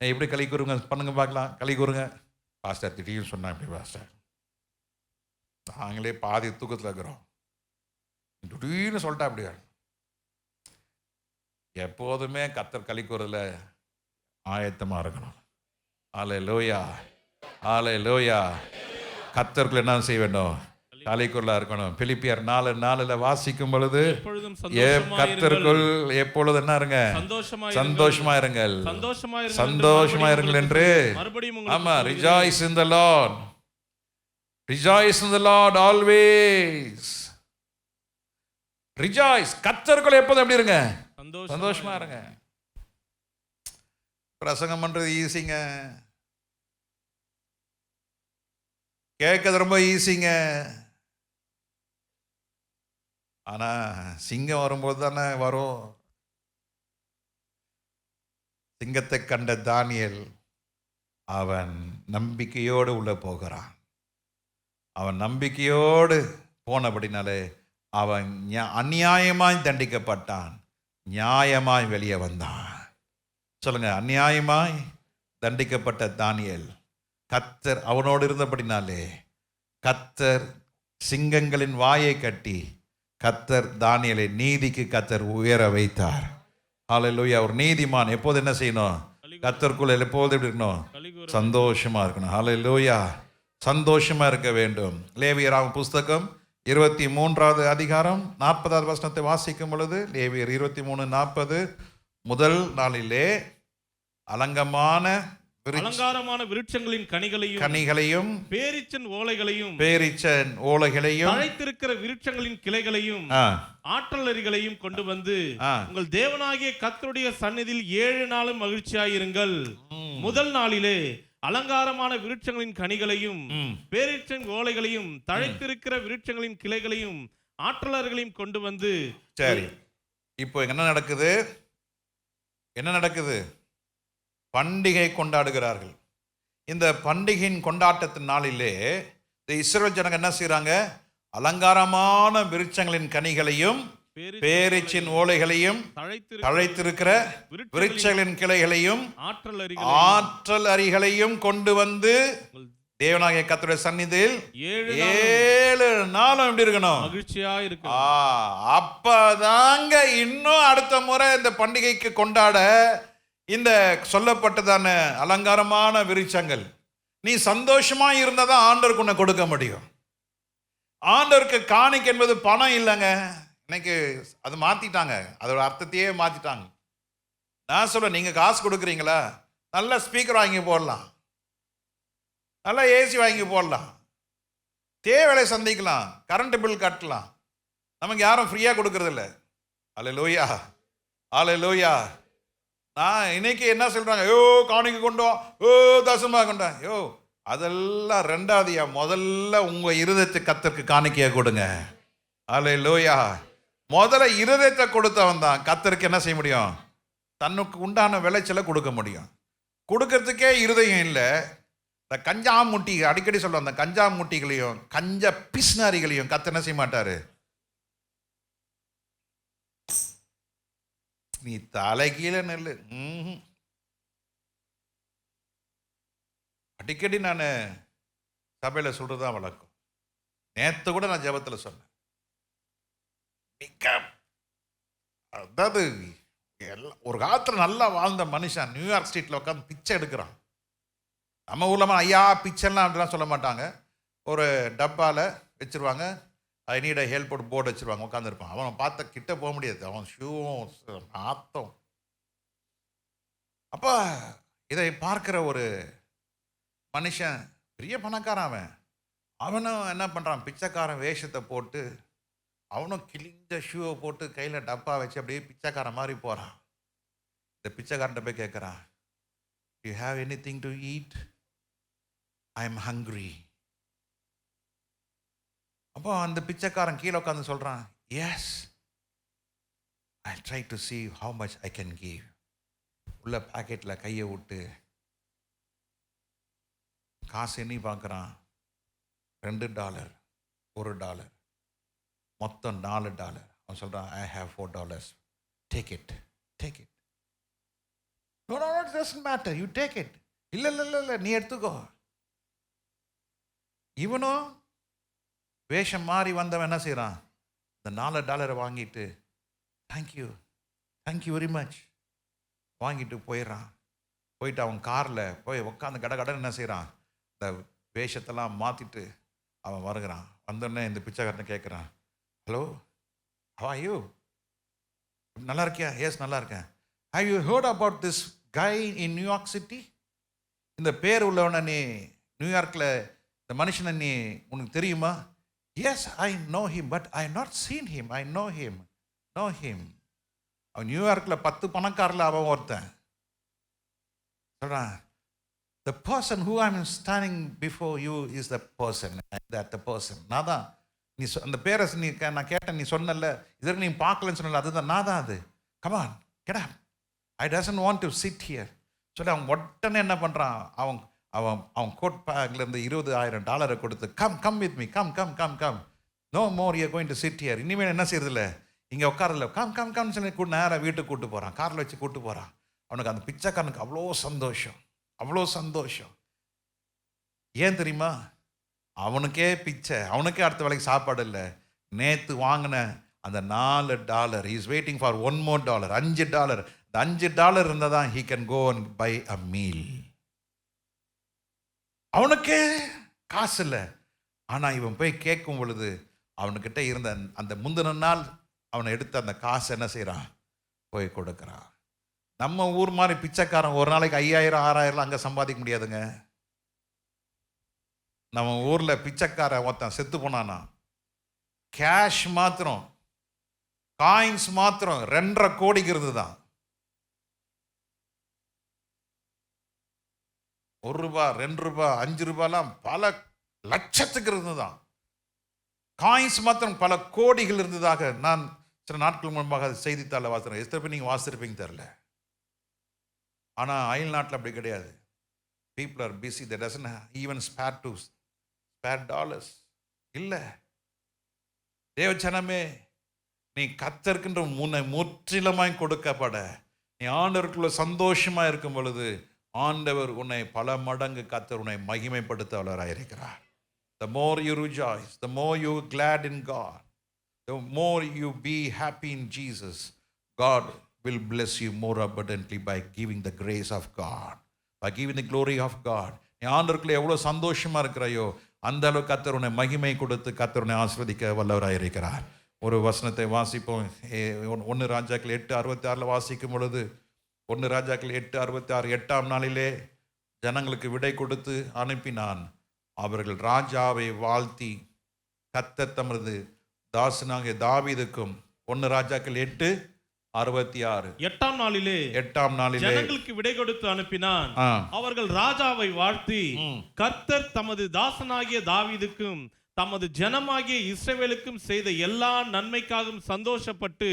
Speaker 1: எப்படி களி கூறுங்க பண்ணுங்க பார்க்கலாம். களி கூறுங்க. பாஸ்டர் திடீர்னு சொன்னா எப்படி பாஸ்டர், நாங்களே பாதி தூக்கத்தில் இருக்கிறோம், திடீர்னு சொல்லிட்டா அப்படியா? எப்போதுமே கர்த்தர் களி கூறதுல ஆயத்தமா இருக்கணும். அல்லேலூயா, அல்லேலூயா. கர்த்தருக்குள் என்ன செய்ய வேண்டும்? தலைக்குள்ளா இருக்கணும். பிலிப்பியர் 4:4 வாசிக்கும் பொழுது
Speaker 2: எப்பொழுதும்
Speaker 1: கர்த்தருக்குள் எப்பொழுது என்ன இருங்க? சந்தோஷமா இருங்கள், சந்தோஷமா இருங்கள் என்று. ஆமா, ரிஜாய்ஸ் இன் தி லார்ட், ரிஜாய்ஸ் இன் தி லார்ட் ஆல்வேஸ். ரிஜாய்ஸ், கர்த்தருக்குள் எப்போதும் எப்படி இருங்க? சந்தோஷமா இருங்க. பிரசங்கம் பண்றது ஈஸிங்க, கேட்கறது ரொம்ப ஈஸிங்க. ஆனா சிங்கம் வரும்போது தானே வரும். சிங்கத்தை கண்ட தானியேல் அவன் நம்பிக்கையோடு உள்ள போகிறான். அவன் நம்பிக்கையோடு போனபடினாலே அவன் அநியாயமாய் தண்டிக்கப்பட்டான், நியாயமாய் வெளியே வந்தான். சொல்லுங்க, அநியாயமாய் தண்டிக்கப்பட்ட தானியேல் கர்த்தர் அவனோடு இருந்தபடினாலே கர்த்தர் சிங்கங்களின் வாயை கட்டி கர்த்தர் தானியேலை நீதிக்கு கர்த்தர் உயர வைத்தார். ஹல்லேலூயா. ஒரு நீதிமான் எப்போது என்ன செய்யணும்? கர்த்தருக்குள்ள எப்போது எப்படி இருக்கணும்? சந்தோஷமா இருக்கணும். ஹல்லேலூயா. சந்தோஷமா இருக்க வேண்டும். லேவியராகும் புஸ்தகம் 23வது அதிகாரம் 40வது வசனத்தை வாசிக்கும் பொழுது, லேவியர் 23:40, முதல் நாளிலே அலங்கமான
Speaker 2: அலங்காரமான விருட்சங்களின் கனிகளையும் பேரீச்சன் ஓலைகளையும் தழைத்திருக்கிற விருட்சங்களின் கிளைகளையும் ஆற்றலரிகளையும் கொண்டு வந்து உங்கள் தேவனாகிய கர்த்தருடைய சந்நிதியில் 7 நாளும் மகிழ்ச்சியாயிருங்கள். முதல் நாளிலே அலங்காரமான விருட்சங்களின் கனிகளையும் பேரீச்சன் ஓலைகளையும் தழைத்திருக்கிற விருட்சங்களின் கிளைகளையும் ஆற்றலர்களையும் கொண்டு வந்து.
Speaker 1: சரி, இப்போ என்ன நடக்குது? பண்டிகை கொண்டாடுகிறார்கள். இந்த பண்டிகையின் கொண்டாட்டத்தின் நாளிலே இஸ்ரவேல் ஜனங்க என்ன செய்யறாங்க? அலங்காரமான விருட்சங்களின் கனிகளையும் பேரீச்சின் ஓலைகளையும் தழைத்திருக்கிற விருட்சங்களின் கிளைகளையும் ஆற்றல் அரிகளையும் கொண்டு வந்து தேவனாகிய கர்த்தருடைய சந்நிதியில் 7 நாளும் எப்படி இருக்கணும்?
Speaker 2: மகிழ்ச்சியா இருக்கு.
Speaker 1: அப்பதாங்க இன்னும் அடுத்த முறை இந்த பண்டிகைக்கு கொண்டாட இந்த சொல்லப்பட்டதான அலங்காரமான விருட்சங்கள். நீ சந்தோஷமா இருந்தாதான் ஆண்டவருக்கு உன்னை கொடுக்க முடியும். ஆண்டவருக்கு காணிக்கை என்பது பணம் இல்லைங்க. இன்னைக்கு அது மாத்திட்டாங்க, அதோட அர்த்தத்தையே மாத்திட்டாங்க. நான் சொல்ல, நீங்க காசு கொடுக்குறீங்களா? நல்ல ஸ்பீக்கர் வாங்கி போடலாம், நல்ல ஏசி வாங்கி போடலாம், தேவையை சந்திக்கலாம், கரண்ட் பில் கட்டலாம். நமக்கு யாரும் ஃப்ரீயா கொடுக்கறது இல்லை. அல்லேலூயா, அல்லேலூயா. நான் இன்னைக்கு என்ன சொல்றாங்க? காணிக்கை கொண்டோ, தசமா கொண்டா. அதெல்லாம் ரெண்டாவதியா, முதல்ல உங்க இருதயத்தை கர்த்தருக்கு காணிக்கையா கொடுங்க. அல்லேலூயா. முதல்ல இருதயத்தை கொடுத்தவன் தான் கர்த்தருக்கு என்ன செய்ய முடியும்? தன்னுக்கு உண்டான விளைச்சலை கொடுக்க முடியும். கொடுக்கறதுக்கே இருதயம் இல்லை. இந்த கஞ்சா முட்டி, அடிக்கடி சொல்லுவாங்க, அந்த கஞ்சா முட்டிகளையும் கஞ்ச பிஸ்னாரிகளையும் கர்த்தர் என்ன செய்ய மாட்டாரு. நீ தலைகீழ நெல்லு. அடிக்கடி நான் சபையில் சொல்றதுதான் வழக்கம். நேத்து கூட நான் ஜெபத்தில் சொன்னேன். அதாவது ஒரு காலத்தில் நல்லா வாழ்ந்த மனுஷன் நியூயார்க் ஸ்ட்ரீட்ல உட்காந்து பிச்சை எடுக்கிறான். நம்ம ஊர்ல ஐயா பிச்சைலாம் அப்படிலாம் சொல்ல மாட்டாங்க. ஒரு டப்பால வச்சிருவாங்க, ஐ நீட் ஹெல்ப் போர்டு வச்சிருவாங்க, உட்காந்துருப்பான். அவனை பார்த்த கிட்ட போக முடியாது, அவன் ஷூவும் ஆத்தம். அப்போ இதை பார்க்கிற ஒரு மனுஷன், பெரிய பணக்காரன், அவனும் என்ன பண்ணுறான்? பிச்சைக்காரன் வேஷத்தை போட்டு, அவனும் கிழிஞ்ச ஷூவை போட்டு கையில் டப்பா வச்சு அப்படியே பிச்சைக்காரன் மாதிரி போகிறான். இந்த பிச்சைக்காரன்ட்ட போய் கேட்குறான், you have anything to eat? I am hungry. அப்போ அந்த பிச்சைக்காரன் கீழே உட்காந்து சொல்கிறான், yes, I try to see how much I can give. உள்ள பாக்கெட்டில் கையை விட்டு காசு எண்ணி பார்க்குறான். $2, $1, மொத்தம் $4. அவன் சொல்கிறான், I have $4, take it, take it. No no it doesn't matter, you take it. இல்லை இல்லை இல்லை இல்லை, நீ எடுத்துக்கோ. இவனும் வேஷம் மாறி வந்தவன் என்ன செய்கிறான்? இந்த $4 வாங்கிட்டு, தேங்க்யூ, தேங்க்யூ வெரி மச் வாங்கிட்டு போயிடுறான். போயிட்டு அவன் காரில் போய் உட்காந்து கடை என்ன செய்கிறான்? இந்த வேஷத்தெல்லாம் மாற்றிட்டு அவன் வருகிறான். வந்தோடனே இந்த பிச்சைக்காரனை கேட்குறான், ஹலோ, how are you? நல்லா இருக்கியா? எஸ், நல்லா இருக்கேன். Have you heard about this guy in New York City? இந்த பேர் உள்ளவனை நீ நியூயார்க்கில் இந்த மனுஷனை நீ உனக்கு தெரியுமா? Yes, I know him, but I not seen him. I know him. அவன் நியூயார்க்கில் 10 பணக்காரில் அவன் ஒருத்தன் சொல்கிறான், the person who I'm standing before you is the person. The person. நான் தான். நீ அந்த பேரை நான் கேட்டேன், நீ சொன்னல, இதற்கு நீ பார்க்கலன்னு சொன்னல, அதுதான் நான் தான் அது. Come on, get up. I doesn't want to sit here. சொல்லி அவன் உடனே என்ன பண்ணுறான், அவன் கோட் பேக்லேருந்து $20,000 கொடுத்து, come with me, come no more you going to sit here. இனிமேல் என்ன செய்யறதில்ல, இங்கே உட்காரதில்ல, கம் சொல்லி நேராக வீட்டுக்கு கூப்பிட்டு போகிறான், காரில் வச்சு கூப்பிட்டு போகிறான். அவனுக்கு அந்த பிச்சைக்காரனுக்கு அவ்வளோ சந்தோஷம். ஏன் தெரியுமா? அவனுக்கே பிச்சை, அவனுக்கே அடுத்த வேலைக்கு சாப்பாடு இல்லை. நேற்று வாங்கின அந்த $4 இஸ் வெயிட்டிங் ஃபார் $1 more, $5. அந்த $5 இருந்தால் தான் he can go and buy a meal. அவனுக்கே காசு இல்லை. ஆனால் இவன் போய் கேட்கும் பொழுது அவனுக்கிட்ட இருந்த அந்த முந்தின நாள் அவனை எடுத்து அந்த காசு என்ன செய்கிறான், போய் கொடுக்குறான். நம்ம ஊர் மாதிரி பிச்சைக்காரன் ஒரு நாளைக்கு 5,000 6,000 அங்கே சம்பாதிக்க முடியாதுங்க. நம்ம ஊரில் பிச்சைக்காரன் ஒருத்தன் செத்து போனானா, கேஷ் மாத்திரம், காயின்ஸ் மாத்திரம் 2.5 கோடிக்கு இருந்துதான். $1, $2, $5 பல லட்சத்துக்கு இருந்துதான். காயின்ஸ் மாத்திரம் பல கோடிகள் இருந்ததாக நான் சில நாட்கள் முன்பாக செய்தித்தாளில் வாசிக்கிறேன். எத்தனை பேர் நீங்கள் வாசிச்சிருப்பீங்க தெரில. ஆனால் அயல் நாட்டில் அப்படி கிடையாது. People are busy, that doesn't even spare dollars இல்லை. தேவச்சனமே, நீ கர்த்தருக்கின்ற முன்னை முற்றிலுமாய் கொடுக்கப்பட, நீ ஆண்டவருக்குள்ள சந்தோஷமா இருக்கும் பொழுது ஆண்டவர் உன்னை பல மடங்கு கர்த்தர் உன்னை மகிமைப்படுத்தவராக இருக்கிறார். The more you rejoice, the more you glad in God, the more you be happy in Jesus, God will bless you more abundantly by giving the grace of God, by giving the glory of God. நீ ஆண்டவருக்குள்ள எவ்வளவு சந்தோஷமா இருக்கிறாயோ அந்த அளவுக்கு கர்த்தர் உன்னை மகிமை கொடுத்து கர்த்தர் உன்னை ஆசீர்வதிக்க வல்லவராக இருக்கிறார். ஒரு வசனத்தை வாசிப்போம். 1 ராஜாக்கள் 8:66 வாசிக்கும் பொழுது, 1 ராஜாக்கள் 8:66, 8ஆம் நாளிலே ஜனங்களுக்கு விடை கொடுத்து அனுப்பினான். அவர்கள் ராஜாவை வாழ்த்தி கர்த்தர் தமது தாசனாகிய தாவீதுக்கும். 1 ராஜாக்கள் 8:66, 8ஆம் நாளிலே
Speaker 2: ஜனங்களுக்கு விடை கொடுத்து அனுப்பினான். அவர்கள் ராஜாவை வாழ்த்தி கர்த்தர் தமது தாசனாகிய தாவீதுக்கும் தமது ஜனமாகிய இஸ்ரவேலுக்கும் செய்த எல்லா நன்மைக்காகவும் சந்தோஷப்பட்டு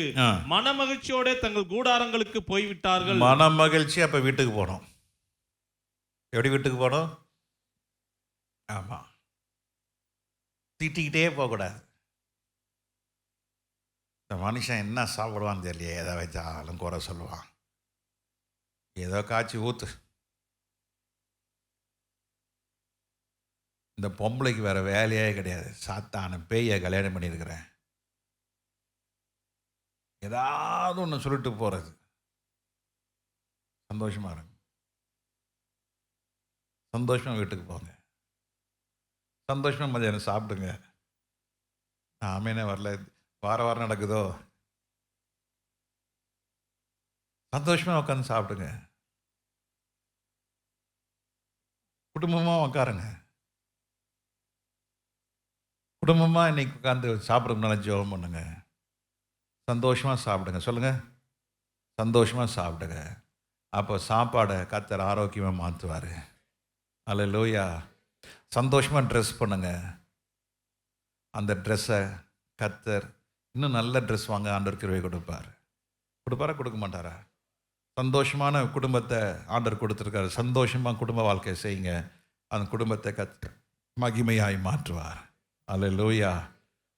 Speaker 2: மனமகிழ்ச்சியோட தங்கள் கூடாரங்களுக்கு போய்விட்டார்கள்.
Speaker 1: மனமகிழ்ச்சி. அப்ப வீட்டுக்கு போனோம். எப்படி வீட்டுக்கு போனோம்? ஆமா, திட்டிக்கிட்டே போகக்கூடாது. இந்த மனுஷன் என்ன சாப்பிடுவான்னு தெரியல, எதை வச்சாலும் குறை சொல்லுவான், ஏதோ காய்ச்சி ஊத்து. இந்த பொம்பளைக்கு வேற வேலையே கிடையாது, சாத்தான பேயை கல்யாணம் பண்ணியிருக்கிறேன், ஏதாவது ஒன்று சொல்லிட்டு போறது. சந்தோஷமா இருங்க, சந்தோஷமா வீட்டுக்கு போங்க, சந்தோஷமா மதியானம் சாப்பிடுங்க. ஆமேனே வரல, வாரம் நடக்குதோ, சந்தோஷமா உட்காந்து சாப்பிடுங்க, குடும்பமா உட்காருங்க, குடும்பமா இன்னைக்கு உட்காந்து சாப்பிட்றதுனால ஜெபம் பண்ணுங்க, சந்தோஷமா சாப்பிடுங்க. சொல்லுங்க, சந்தோஷமா சாப்பிடுங்க. அப்போ சாப்பாடை கர்த்தர் ஆரோக்கியமா மாற்றுவார். அல்லேலூயா. சந்தோஷமா ட்ரெஸ் பண்ணுங்க. அந்த ட்ரெஸ்ஸை கர்த்தர் இன்னும் நல்ல ட்ரெஸ் வாங்க ஆண்டவர் கிருபை கொடுப்பார். கொடுப்பாரா, கொடுக்க மாட்டாரா? சந்தோஷமான குடும்பத்தை ஆண்டவர் கொடுத்துருக்காரு. சந்தோஷமாக குடும்ப வாழ்க்கை செய்யுங்க, அந்த குடும்பத்தை கர்த்தர் மகிமையாய் மாற்றுவார். அல்லேலூயா.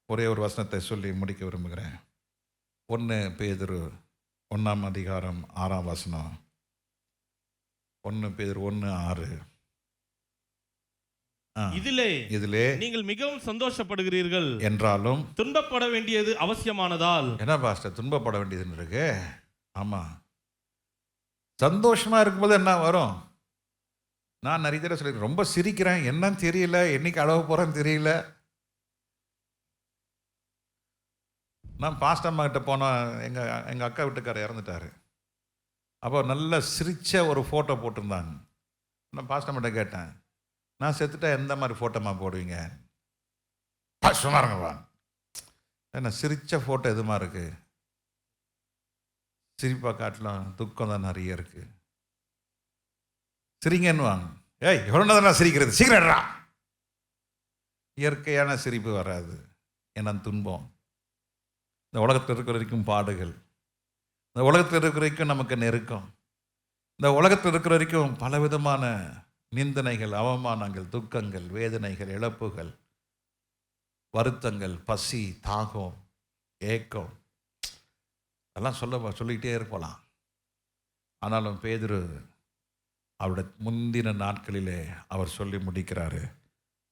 Speaker 1: ஒரே ஒரு வசனத்தை சொல்லி முடிக்க விரும்புகிறேன். 1 பேதுரு 1ஆம் அதிகாரம் 6ஆம் வசனம். 1 பேதுரு 1:6. இதிலே நீங்கள் மிகவும் சந்தோஷப்படுகிறீர்கள் என்றாலும் துன்பப்பட வேண்டியது அவசியமானதால். என்ன பாஸ்டர் துன்பப்பட வேண்டியதுன்னு இருக்கு? ஆமா, சந்தோஷமா இருக்கும்போது என்ன வரும்? நான் நிறைய தடவை சொல்லியிருக்கேன், ரொம்ப சிரிக்கிறேன், என்னன்னு தெரியல, என்னைக்கு அழக போறேன்னு தெரியல, நான் பாஸ்டர் அம்மா கிட்ட போனால் எங்கள் அக்கா வீட்டுக்காரர் இறந்துட்டார். அப்போ நல்ல சிரித்த ஒரு ஃபோட்டோ போட்டிருந்தாங்க. நான் பாஸ்டர் அம்மாட்ட கேட்டேன், நான் செத்துட்டா எந்த மாதிரி ஃபோட்டோமா போடுவீங்க? சொன்னாருங்கப்பா, என்ன சிரித்த ஃபோட்டோ எதுமா இருக்குது? சிரிப்பா காட்டலாம், துக்கம் தான் நிறைய இருக்குது. சிரிங்கன்னுவாங்க. ஏய் எவ்வளோ தான் சிரிக்கிறது, சீக்கிரம்டா. இயற்கையான சிரிப்பு வராது. ஏன்னா துன்பம். இந்த உலகத்தில் இருக்கிற வரைக்கும் பாடுகள், இந்த உலகத்தில் இருக்கிற வரைக்கும் நமக்கு நெருக்கம், இந்த உலகத்தில் இருக்கிற வரைக்கும் பலவிதமான நிந்தனைகள், அவமானங்கள், துக்கங்கள், வேதனைகள், இழப்புகள், வருத்தங்கள், பசி, தாகம், ஏக்கம், அதெல்லாம் சொல்லிக்கிட்டே இருக்கலாம். ஆனாலும் பேதுரு அவருடைய முந்தின நாட்களிலே அவர் சொல்லி முடிக்கிறாரு,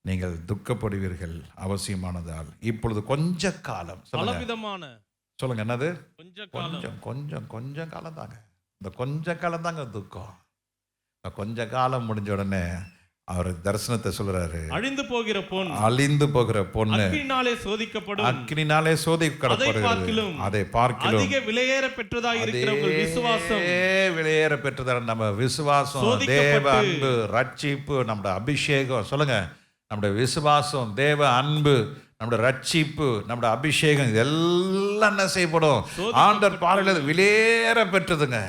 Speaker 1: நீங்கள் துக்கப்படுவீர்கள் அவசியமானதால் இப்பொழுது கொஞ்ச காலம். சொல்லுங்க என்னது? கொஞ்சம் காலம் தாங்க. இந்த கொஞ்ச காலம் தாங்க துக்கம். கொஞ்ச காலம் முடிஞ்ச உடனே அவர் தரிசனத்தை சொல்றாரு, அழிந்து போகிற பொண்ணு அக்கினினாலே சோதிக்கப்படுகிறது, அதை பார்க்கிலும் அதிக விலையேற பெற்றதாக இருக்கிற உங்கள் விசுவாசம், விலையேற பெற்றதாக நம்ம விசுவாசம், தேவ அன்பு, ரட்சிப்பு, நம்முடைய அபிஷேகம். சொல்லுங்க, நம்முடைய விசுவாசம், தேவ அன்பு, நம்முடைய ரட்சிப்பு, நம்முடைய அபிஷேகம், இதெல்லாம் என்ன செய்யப்படும்? ஆண்டவர் பார்வையில் விலையேற பெற்றதுங்க.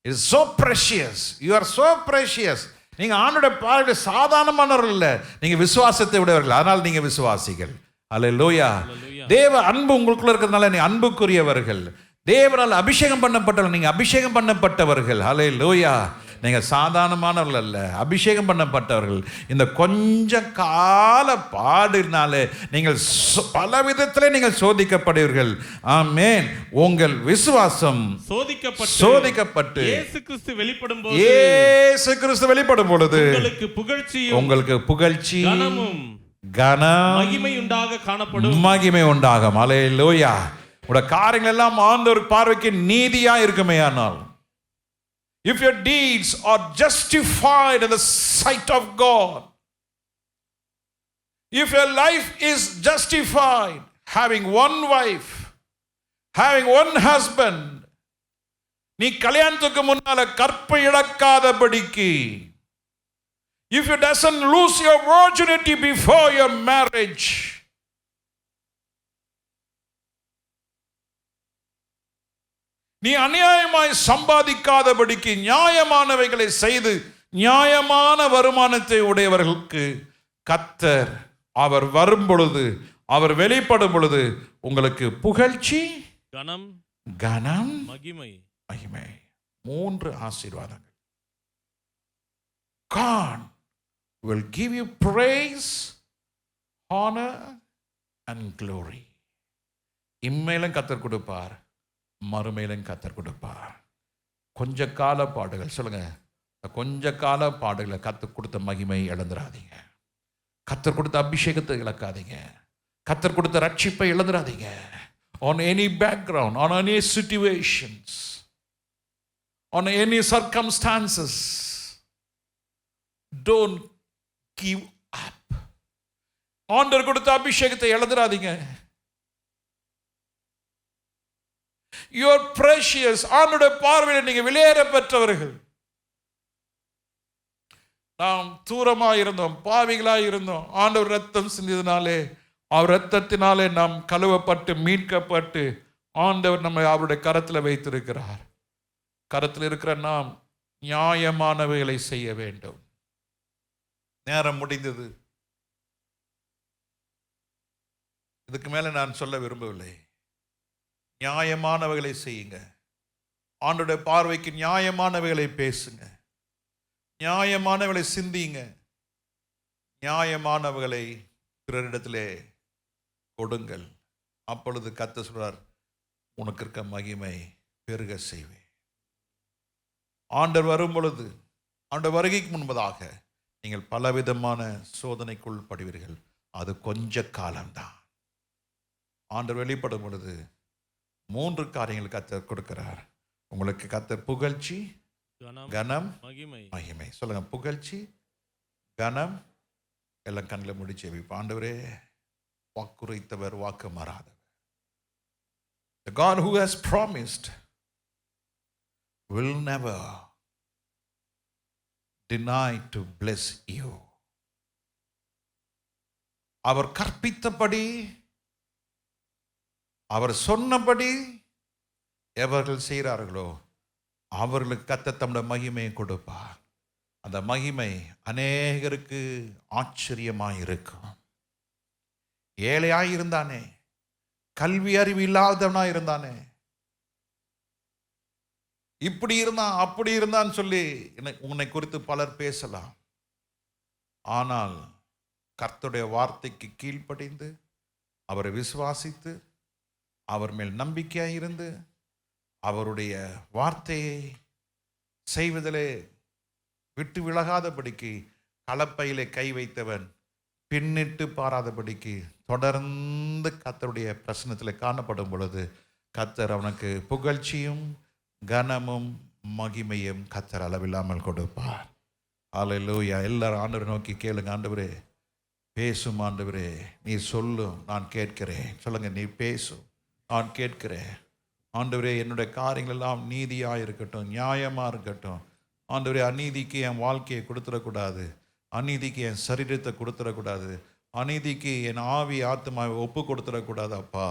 Speaker 1: It is so precious. You are so precious. நீங்க ஆண்டவருடைய பார்வையில் சாதாரணமானவர்கள் இல்லை, நீங்க விசுவாசத்தை உடையவர்கள். அதனால் நீங்க விசுவாசிகள். அல்லேலூயா. தேவ அன்பு உங்களுக்குள்ள இருக்கிறதுனால நீங்க அன்புக்குரியவர்கள். தேவனால் அபிஷேகம் பண்ணப்பட்டவர்கள், நீங்க அபிஷேகம் பண்ணப்பட்டவர்கள். அல்லேலூயா. நீங்க சாதாரணமானவர்கள் அல்ல, அபிஷேகம் பண்ணப்பட்டவர்கள். இந்த கொஞ்ச கால பாடினாலே நீங்கள் பல விதத்திலே நீங்கள் சோதிக்கப்படுவீர்கள். ஆமென். உங்கள் விசுவாசம் சோதிக்கப்பட்டு இயேசு கிறிஸ்து வெளிப்படும் பொழுது உங்களுக்கு புகழ்ச்சி கனம் மகிமை உண்டாகும். அல்லேலூயா. உடைய காரியங்கள் எல்லாம் ஆண்டவர் பார்வைக்கு நீதியா இருக்குமேயானால், if your deeds are justified in the sight of God, if your life is justified, having one wife, having one husband, நீ கல்யாணத்துக்கு முன்னால கற்பை இழக்காதபடிக்கு, if you doesn't lose your virginity before your marriage, நீ அநியாயமாய் சம்பாதிக்காதபடிக்கு நியாயமானவைகளை செய்து நியாயமான வருமானத்தை உடையவர்களுக்கு கர்த்தர் அவர் வரும் பொழுது, அவர் வெளிப்படும் பொழுது உங்களுக்கு புகழ்ச்சி கனம் மகிமை. 3 ஆசீர்வாதங்கள். God will give you praise, honor and glory. இம்மையிலும் கர்த்தர் கொடுப்பார், மறுமையிலும் கர்த்தர் கொடுப்பார். கொஞ்ச கால பாடுகள். சொல்லுங்க, கொஞ்ச கால பாடுகளை கர்த்தர் கொடுத்த மகிமை இழந்துடாதீங்க. கர்த்தர் கொடுத்த அபிஷேகத்தை இழக்காதீங்க. கர்த்தர் கொடுத்த ரட்சிப்பை இழந்துடாதீங்க. On any background, on any situations, on any circumstances, don't give up. ஆண்டவர் கொடுத்த அபிஷேகத்தை இழந்துடாதீங்க. You are precious. ஆண்டவருடைய பார்வையில் நீங்க விலையேற பெற்றவர்கள். நாம் தூரமாக இருந்தோம், பாவிகளாக இருந்தோம். ஆண்டவர் ரத்தம் சிந்தியதினாலே, அவர் ரத்தத்தினாலே நாம் கழுவப்பட்டு மீட்கப்பட்டு ஆண்டவர் நம்மை அவருடைய கரத்தில் வைத்திருக்கிறார். கரத்தில் இருக்கிற நாம் நியாயமானவைகளை செய்ய வேண்டும். நேரம் முடிந்தது. இதுக்கு மேல நான் சொல்ல விரும்பவில்லை. நியாயமானவைகளை செய்யுங்க. ஆண்டவருடைய பார்வைக்கு நியாயமானவைகளை பேசுங்க. நியாயமானவைகளை சிந்திங்க. நியாயமானவைகளை பிறரிடத்திலே கொடுங்கள். அப்பொழுது கர்த்தர் சொல்றார், உனக்கு இருக்க மகிமை பெருக செய்வேன். ஆண்டவர் வரும் பொழுது, ஆண்டவர் வருகைக்கு முன்பதாக நீங்கள் பலவிதமான சோதனைக்குள் படுவீர்கள். அது கொஞ்ச காலம்தான். ஆண்டவர் வெளிப்படும் பொழுது 3 காரியங்கள் கர்த்தர் கொடுக்கிறார். உங்களுக்கு கர்த்தர் புகழ்ச்சி, கனம், மகிமை. சொல்லுங்க, புகழ்ச்சி, கனம். எல்லாம் கண்ணில் முடிச்சு வைப்போம். ஆண்டவரே, வாக்குரைத்தவர், வாக்கு மாறாதவர். The God who has promised will never deny to bless you. அவர் கற்பித்தபடி, அவர் சொன்னபடி எவர்கள் செய்கிறார்களோ அவர்களுக்கு கர்த்தர் தம்முடைய மகிமையை கொடுப்பார். அந்த மகிமை அநேகருக்கு ஆச்சரியமாய் இருக்கும். ஏழையாய் இருந்தானே, கல்வி அறிவு இல்லாதவனாய் இருந்தானே, இப்படி இருந்தான் அப்படி இருந்தான்னு சொல்லி உன்னை குறித்து பலர் பேசலாம். ஆனால் கர்த்தருடைய வார்த்தைக்கு கீழ்ப்படிந்து அவரை விசுவாசித்து அவர் மேல் நம்பிக்கையாக இருந்து அவருடைய வார்த்தையை செய்வதிலே விட்டு விலகாதபடிக்கு கலப்பையிலே கை வைத்தவன் பின்னிட்டு பாராதபடிக்கு தொடர்ந்து கர்த்தருடைய பிரசன்னத்தில் காணப்படும் பொழுது கர்த்தர் அவனுக்கு புகழ்ச்சியும் கனமும் மகிமையும் கர்த்தர் அளவில்லாமல் கொடுப்பார். அல்லேலூயா. எல்லாரும் ஆண்டவரை நோக்கி கேளுங்க. ஆண்டவரே பேசும், ஆண்டவரே நீ சொல்லும், நான் கேட்கிறேன். சொல்லுங்க, நீ பேசும், நான் கேட்கிறேன். ஆண்டவரே என்னுடைய காரியங்கள் எல்லாம் நீதியாக இருக்கட்டும், நியாயமாக இருக்கட்டும். ஆண்டவரே அநீதிக்கு என் வாழ்க்கையை கொடுத்துடக்கூடாது, அநீதிக்கு என் சரீரத்தை கொடுத்துடக்கூடாது, அநீதிக்கு என் ஆவி ஆத்மாவை ஒப்பு கொடுத்துடக்கூடாது. அப்பா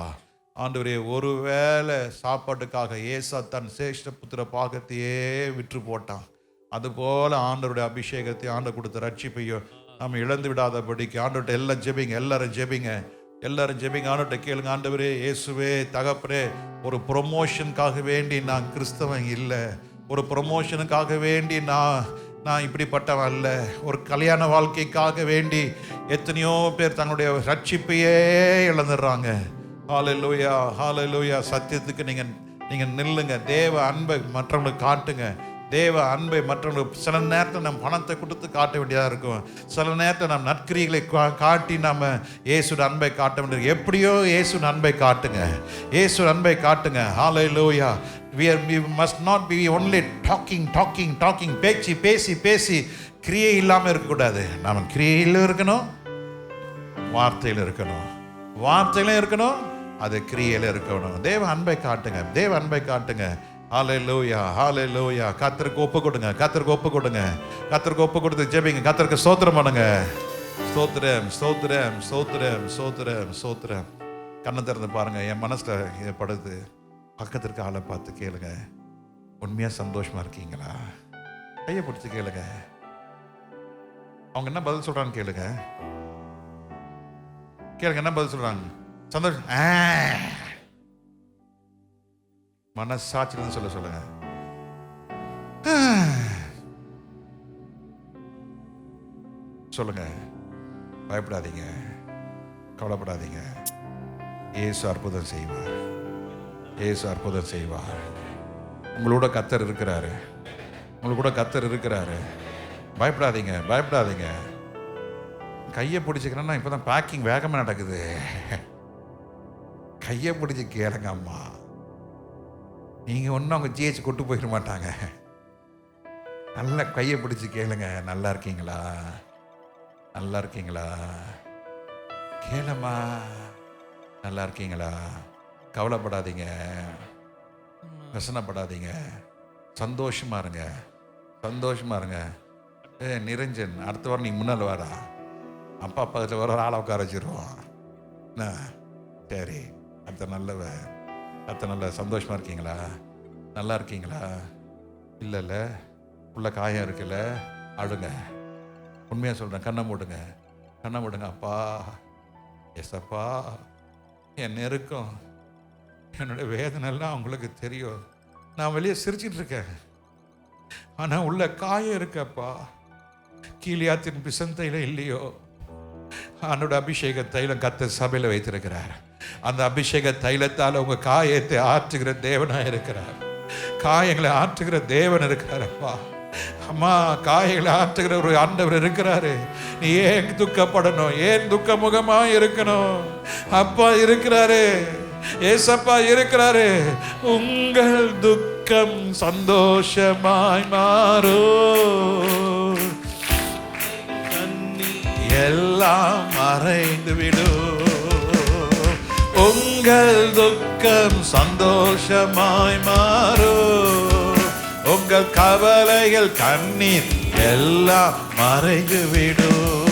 Speaker 1: ஆண்டவரே, ஒருவேளை சாப்பாட்டுக்காக ஏசா தன் சேஷ்ட புத்திர பாகத்தையே விற்று போட்டான். அதுபோல் ஆண்டவருடைய அபிஷேகத்தை ஆண்டு கொடுத்த ரட்சிப்பையோ நம்ம இழந்து விடாதபடிக்கு ஆண்டவர்கிட்ட எல்லாம் ஜெபிங்க. எல்லாரும் ஜெபிங்க, எல்லாரும் ஜெபிங்க. ஆண்டவர்கிட்ட கேளுங்க. ஆண்டவரே இயேசுவே தகப்பனே, ஒரு ப்ரொமோஷனுக்காக வேண்டி நான் கிறிஸ்தவன் இல்லை, ஒரு ப்ரொமோஷனுக்காக வேண்டி நான் இப்படிப்பட்டவன் அல்ல. ஒரு கல்யாண வாழ்க்கைக்காக வேண்டி எத்தனையோ பேர் தங்களுடைய ரட்சிப்பையே இழந்துடுறாங்க. ஹல்லேலூயா, ஹல்லேலூயா. சத்தியத்துக்கு நீங்கள் நில்லுங்க. தேவ அன்பை மற்றவங்களுக்கு காட்டுங்க. தேவ அன்பை மற்றவங்களுக்கு சில நேரத்தில் நம்ம பணத்தை கொடுத்து காட்ட வேண்டியதாக இருக்கும். சில நேரத்தில் நம்ம நற்கிரிகளை காட்டி நம்ம இயேசுடைய அன்பை காட்ட வேண்டியது. எப்படியோ இயேசுடைய அன்பை காட்டுங்க, இயேசுடைய அன்பை காட்டுங்க. ஹல்லேலூயா. We must not be only talking. பேசி கிரியை இல்லாமல் இருக்கக்கூடாது. நம்ம கிரியையில் இருக்கணும், வார்த்தையில் இருக்கணும், வார்த்தையிலும் இருக்கணும், அது கிரியையில் இருக்கணும். தேவ அன்பை காட்டுங்க, தேவ அன்பை காட்டுங்க. ஹல்லேலூயா, ஹல்லேலூயா. கர்த்தருக்கு ஒப்பு கொடுங்க, கர்த்தருக்கு ஒப்பு கொடுங்க, கர்த்தருக்கு ஒப்பு கொடுத்து ஜெபிங்க. கர்த்தருக்கு ஸ்தோத்திரம் பண்ணுங்க. ஸ்தோத்திரம், ஸ்தோத்திரம், ஸ்தோத்திரம், ஸ்தோத்திரம், ஸ்தோத்திரம். கண்ணை திறந்து பாருங்க. என் மனசுல இது படுது. பக்கத்திற்கு ஆளை பார்த்து கேளுங்க, உண்மையா சந்தோஷமா இருக்கீங்களா? கையை பிடிச்சி கேளுங்க. அவங்க என்ன பதில் சொல்றான்னு கேளுங்க. கேளுங்க, என்ன பதில் சொல்றாங்க? சந்தோஷம். மனசாட்சியிலிருந்து சொல்லுங்க. சொல்லுங்க, பயப்படாதீங்க, கவலைப்படாதீங்க. இயேசு அற்புதம் செய்வார், இயேசு அற்புதம் செய்வார். உங்களோட கர்த்தர் இருக்கிறாரு, உங்களோட கர்த்தர் இருக்கிறாரு. பயப்படாதீங்க, பயப்படாதீங்க. கையை பிடிச்சிக்கிறேன்னா இப்போதான் பேக்கிங் வேகமாக நடக்குது. கையை பிடிச்சி கேளுங்க. அம்மா நீங்கள் ஒன்றும் அவங்க ஜிஹெச் கொண்டு போயிட மாட்டாங்க. நல்லா கையை பிடிச்சி கேளுங்க. நல்லா இருக்கீங்களா? நல்லா இருக்கீங்களா? கேளம்மா. நல்லா இருக்கீங்களா? கவலைப்படாதீங்க, வசனப்படாதீங்க. சந்தோஷமா இருங்க, சந்தோஷமா இருங்க. நிரஞ்சன், அடுத்த வாரம் நீ முன்னால் வாரா, அப்பா பக்கத்தில் வர ஆளை உட்கார வச்சிருவோம். சரி, அடுத்த நல்ல சந்தோஷமா இருக்கீங்களா? நல்லா இருக்கீங்களா? இல்லைல்ல, உள்ள காயம் இருக்குல்ல, அழுங்க. உண்மையாக சொல்கிறேன், கண்ணை மூடுங்க, கண்ணை மூடுங்க. அப்பா, எஸ் அப்பா, என் நெருக்கம், என்னோட வேதனைலாம் உங்களுக்கு தெரியும். நான் வெளியே சிரிச்சிட்டு இருக்கேன், ஆனால் உள்ள காயம் இருக்கப்பா. கீலியாத்தின் பிசந்தையில இல்லையோ, அவனோட அபிஷேக தைலம் கர்த்தர் சபையில் வைத்திருக்கிறார். அந்த அபிஷேக தைலத்தால் உங்க காயத்தை ஆற்றுகிற தேவனாக இருக்கிறார். காயங்களை ஆற்றுகிற தேவன் இருக்கிறார். அப்பா, அம்மா, காயங்களை ஆற்றுகிற ஒரு ஆண்டவர் இருக்கிறாரு. நீ ஏன் துக்கப்படணும்? ஏன் துக்க முகமா இருக்கணும்? அப்பா இருக்கிறாரு, ஏசப்பா இருக்கிறாரு. உங்கள் துக்கம் சந்தோஷமாய் மாறும், எல்லாம் மறைந்து விடும். உங்கள் துக்கம் சந்தோஷமாய் மாறும். உங்கள் கவலைகள் கண்ணீர் எல்லாம் மறைந்துவிடும்.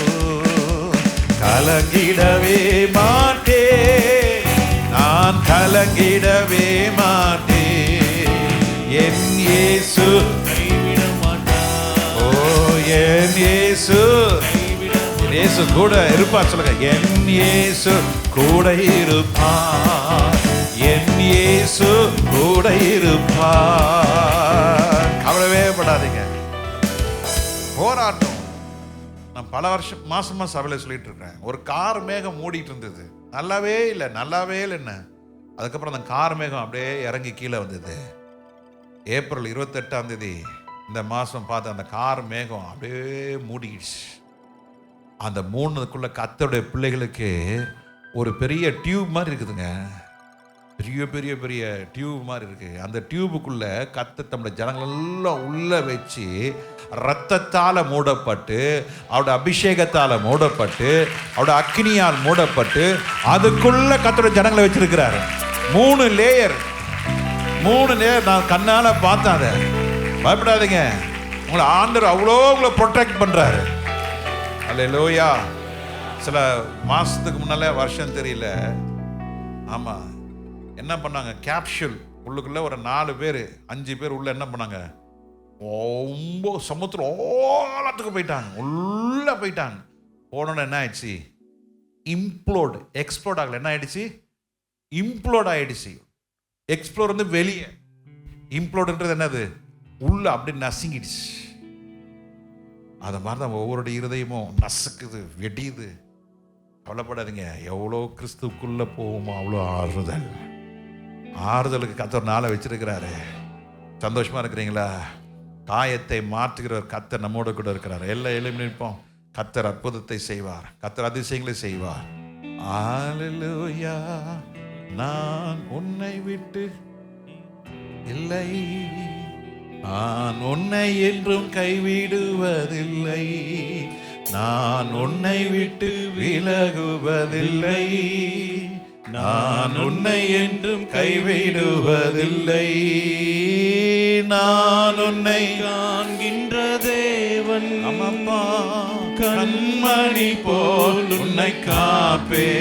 Speaker 1: கலங்கிடவே மாட்டேன், நான் கலங்கிடவே மாட்டேன். என் இயேசு கைவிட மாட்டார். ஓ என் இயேசு, இயேசு கூட இருப்பார். சொல்லுங்க, என் இயேசு கூட இருப்பார். என் இயேசு கூட இருப்பார். கவலையே படாதீங்க. போராட்டம். நான் பல மாசமா சபையில் சொல்லிட்டு இருக்கேன். ஒரு கார் மேகம் மூடிட்டு இருந்தது, நல்லாவே இல்லை என்ன. அதுக்கப்புறம் அந்த கார் மேகம் அப்படியே இறங்கி கீழே வந்தது. ஏப்ரல் 28ஆம் தேதி இந்த மாதம் பார்த்து அந்த கார் மேகம் அப்படியே மூடிடுச்சு. அந்த மூணுக்குள்ள கர்த்தருடைய பிள்ளைகளுக்கு ஒரு பெரிய டியூப் மாதிரி இருக்குதுங்க. பெரிய பெரிய பெரிய டியூப் மாதிரி இருக்கு. அந்த டியூபுக்குள்ள கர்த்தர் தம்முடைய ஜனங்கள் எல்லாம் உள்ள வச்சு இரத்தத்தால் மூடப்பட்டு, அவருடைய அபிஷேகத்தால் மூடப்பட்டு, அவருடைய அக்கினியால் மூடப்பட்டு, அதுக்குள்ள கர்த்தருடைய ஜனங்களை வச்சிருக்கிறாரு. 3 லேயர். நான் கண்ணால பார்த்தேன். அதை பயப்படாதீங்க, உங்களை ஆண்டவர் அவ்வளோ உங்களை ப்ரொடெக்ட் பண்றாரு. அல்லேலூயா. சில மாசத்துக்கு முன்னால, வருஷம் தெரியல, ஆமா, என்ன பண்ணாங்க, கேப்சூல் உள்ளுக்குள்ள ஒரு 4 பேர் 5 பேர் உள்ள என்ன பண்ணாங்க, ரொம்ப சமுத்திரம் ஓலத்துக்கு போயிட்டாங்க, உள்ள போயிட்டாங்க. போனோன்னு என்ன ஆயிடுச்சு, எக்ஸ்ப்ளோட் ஆகல. என்ன ஆயிடுச்சு, இம்ப்ளோட் ஆயிடுச்சு. எக்ஸ்ப்ளோர் வந்து வெளியே, இம்ப்ளோடுன்றது என்னது, உள்ள அப்படி நசுங்கிடுச்சு. அதை மாதிரி தான் ஒவ்வொரு இருதயமும் நசுக்குது, வெடியுது. கவலைப்படாதீங்க, எவ்வளோ கிறிஸ்துக்குள்ள போகுமோ அவ்வளோ ஆறுதலுக்கு கர்த்தர் நாளை வச்சிருக்கிறாரு. சந்தோஷமா இருக்கிறீங்களா? காயத்தை மாற்றுகிறவர் கர்த்தர் நம்மோட கூட இருக்கிறார். எல்லா நிற்போம். கர்த்தர் அற்புதத்தை செய்வார், கர்த்தர் அதிசயங்களை செய்வார். அல்லேலூயா. நான் உன்னை விட்டு இல்லை, நான் உன்னை என்றும் கைவிடுவதில்லை, நான் உன்னை விட்டு விலகுவதில்லை, நான் உன்னை என்றும் கைவிடுவதில்லை, நான் உன்னை காண்கின்ற தேவன், அம்மப்பா, கண்மணி போல் உன்னை காப்பே,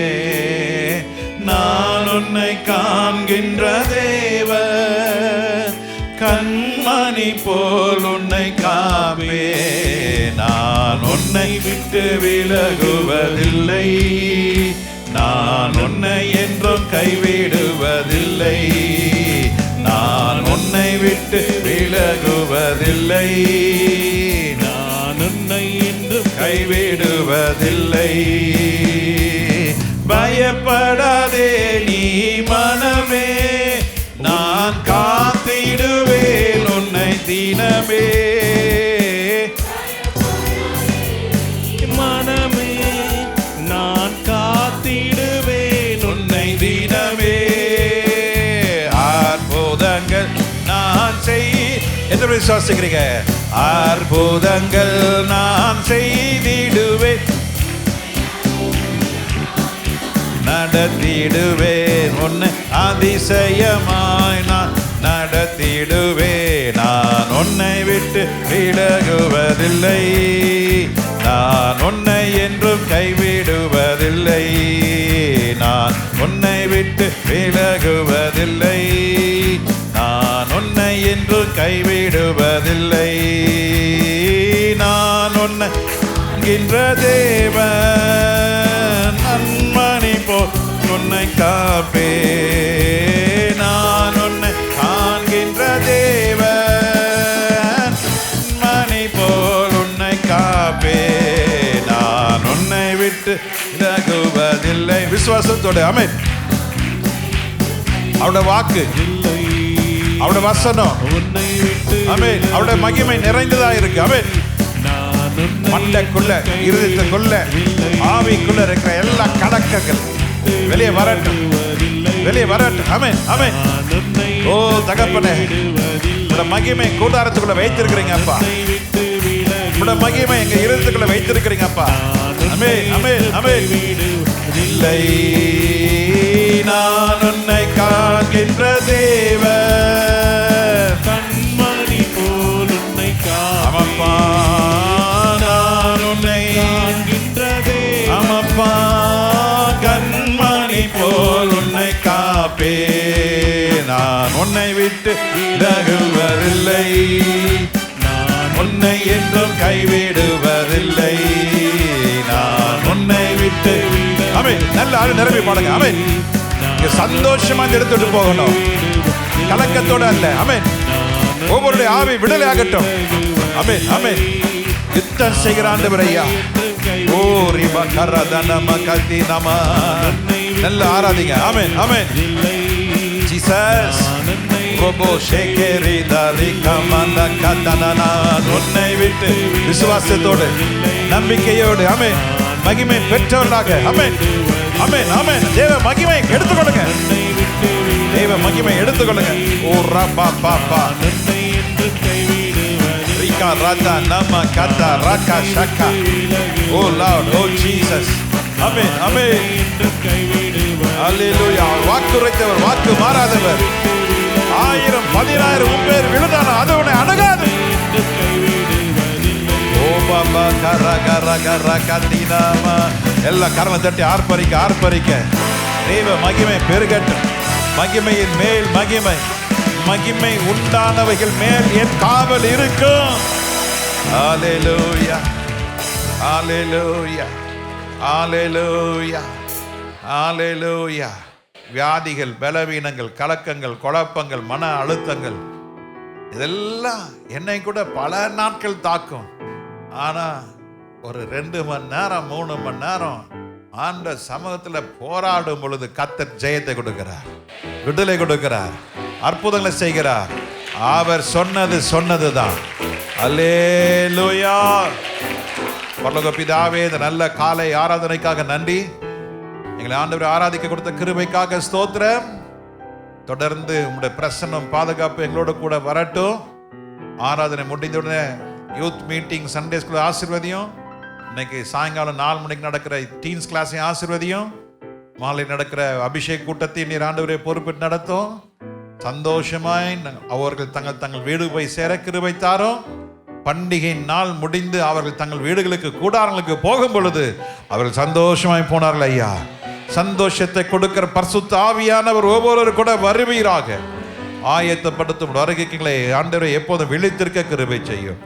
Speaker 1: நான் உன்னை காண்கின்ற தேவன், கண்மணி போல் உன்னை காப்பே, நான் உன்னை விட்டு விலகுவதில்லை, நான் உன்னை என்றும் கைவிடுவதில்லை, நான் உன்னை விட்டு விலகுவதில்லை, நான் உன்னை என்றும் கைவிடுவதில்லை. பயப்படாதே நீ மனமே, நான் காத்திடுவேன் உன்னை தினமே. மனமே, நான் காத்திடுவேன் உன்னை தினமே. அற்புதங்கள் நான் எத்தனை விசுவாசிக்கிறீங்க? அற்புதங்கள் நான் செய்திடுவேன், நடத்திடுவேன் உன்னை அதிசயமாய் நான் நடத்திடுவேன், நான் உன்னை விட்டு விலகுவதில்லை, நான் உன்னை என்றும் கைவிடுவதில்லை, நான் உன்னை விட்டு விலகுவதில்லை, நான் உன்னை என்றும் கைவிடுவதில்லை, நான் உன்னை காண்கின்ற தேவன், நன்மணி போல் உன்னை காப்பே, நான் உன்னை காண்கின்ற தேவன், மணி போல் உன்னை காப்பே, நான் உன்னை விட்டு விலகுவதில்லை. விசுவாசத்தோட ஆமென். அவருடைய வாக்கு, அவருடைய வசனம், ஆமென், அவருடைய மகிமை நிறைந்ததா இருக்கு. ஆமென். மண்டைக்குள்ள, இருதயத்துக்குள்ள, ஆவிக்குள்ள இருக்கிற எல்லா கடக்கங்கள் வெளியே வரட்டும், வெளியே வரட்டும். ஆமென், ஆமென். ஓ தகப்பனே, உடைய மகிமை கூடாரத்துக்குள்ள வைத்திருக்கிறீங்க அப்பா, உடைய மகிமை எங்க இருதயத்துக்குள்ள வைத்திருக்கிறீங்க அப்பா. ஆமென், ஆமென், ஆமென். இல்லை, நான் உன்னை காண்கின்ற தேவன்,
Speaker 2: கண்மணி போல் உன்னை
Speaker 1: ஆமாப்பா நான் உன்னை
Speaker 2: காண்கின்ற தேவன்,
Speaker 1: ஆமாப்பா கண்மணி போல் உன்னை காப்பே, நான் உன்னை விட்டு விலகுவதில்லை, நான் உன்னை என்றும் கைவிடுவதில்லை, நான் உன்னை விட்டு. ஆமென். நல்ல ஆளு நிரம்பி பாடுங்க. ஆமென். இங்க சந்தோஷமா எடுத்துட்டு போகணும், கலக்கத்தோட அல்ல. ஆமென். ஒவ்வொருடைய ஆவி விடுதலை ஆகட்டும். ஆமென். ஆமென். யுத்தம் செய்கிற ஆண்டவர் ஐயா. ஓ ரிபா கரதனம கதினம. நல்ல ஆராதிங்க. ஆமென். ஆமென். ஜீசஸ் ரோபோ ஷேகேரி தாரி கமந்த கதனனா. உன்னை விட்டு விசுவாசத்தோடு நம்பிக்கையோடு ஆமென் மகிமை பெற்றவர்களாக. ஆமென். ஆமென். ஆமென். தேவ மகிமை எடுத்துக்கொள்ளுங்க, தேவ மகிமை எடுத்துக்கொள்ளுங்க. ஓ ரபா பாபா ரிகா ராதா நம கதா ரகா ஷகா. ஓ லார்ட், ஓ ஜீசஸ். ஆமென். ஆமென். அல்லேலூயா. வாக்குரைத்தவர், வாக்கு மாறாதவர். 1000 10,000 பேர் விழுந்தாலும் அது உன்னை அணுகாது. ஓ பாபா கர கர கர கதினாமா. எல்லா கரங்களை தட்டி ஆர்ப்பரிக்க ஆர்ப்பரிக்க. தேவ மகிமை பெருகட்டும். மகிமையின் மேல் மகிமை, மகிமை உண்டானவைகள் மேல் என் காவல் இருக்கும். அல்லேலூயா, அல்லேலூயா, அல்லேலூயா, அல்லேலூயா. வியாதிகள், பலவீனங்கள், கலக்கங்கள், குழப்பங்கள், மன அழுத்தங்கள் இதெல்லாம் என்னை கூட பல நாட்கள் தாக்கும். ஆனா ஒரு 2 மணி நேரம் 3 மணி நேரம் ஆண்ட சமூகத்துல போராடும் பொழுது கர்த்தர் ஜெயத்தை கொடுக்கிறார், விடுதலை கொடுக்கிறார், அற்புதங்களை செய்கிறார். அவர் சொன்னதுதான். அல்லேலூயா. பரலோக பிதாவே, இந்த நல்ல காலை ஆராதனைக்காக நன்றி. எங்களை ஆண்டவரை ஆராதிக்க கொடுத்த கிருபைக்காக ஸ்தோத்திரம். தொடர்ந்து உங்களுடைய பிரசன்னம், பாதுகாப்பு எங்களோட கூட வரட்டும். ஆராதனை முடிந்தவுடனே யூத் மீட்டிங், சண்டே ஸ்கூல் ஆசீர்வதியும். இன்னைக்கு சாயங்காலம் 4 மணிக்கு நடக்கிற டீன்ஸ் கிளாஸையும் ஆசீர்வதியும். மாலை நடக்கிற அபிஷேக் கூட்டத்தையும் நீர் ஆண்டவரை பொறுப்பேற்று நடத்தும். சந்தோஷமாய் அவர்கள் தங்கள் வீடு போய் சேர கிருபை தாரும். பண்டிகை நாள் முடிந்து அவர்கள் தங்கள் வீடுகளுக்கு, கூடாரங்களுக்கு போகும் பொழுது அவர்கள் சந்தோஷமாய் போனார்கள் ஐயா. சந்தோஷத்தை கொடுக்கிற பரிசுத்த ஆவியானவர் ஒவ்வொரு கூட வருவீராக. ஆயத்தப்படுத்தும் வருகைகளை ஆண்டவரை எப்போதும் விழித்திருக்க கிருபை செய்யும்.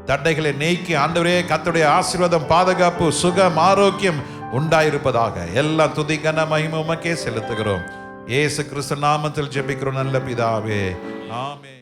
Speaker 1: தடைகளை நீக்கி ஆண்டவரே கர்த்தருடைய ஆசீர்வாதம், பாதுகாப்பு, சுகம், ஆரோக்கியம் உண்டாயிருப்பதாக. எல்லா துதி கன மகிமை உமக்கே செலுத்துகிறோம். இயேசு கிறிஸ்து நாமத்தில் ஜெபிக்கிறோம் நல்ல பிதாவே. ஆமென்.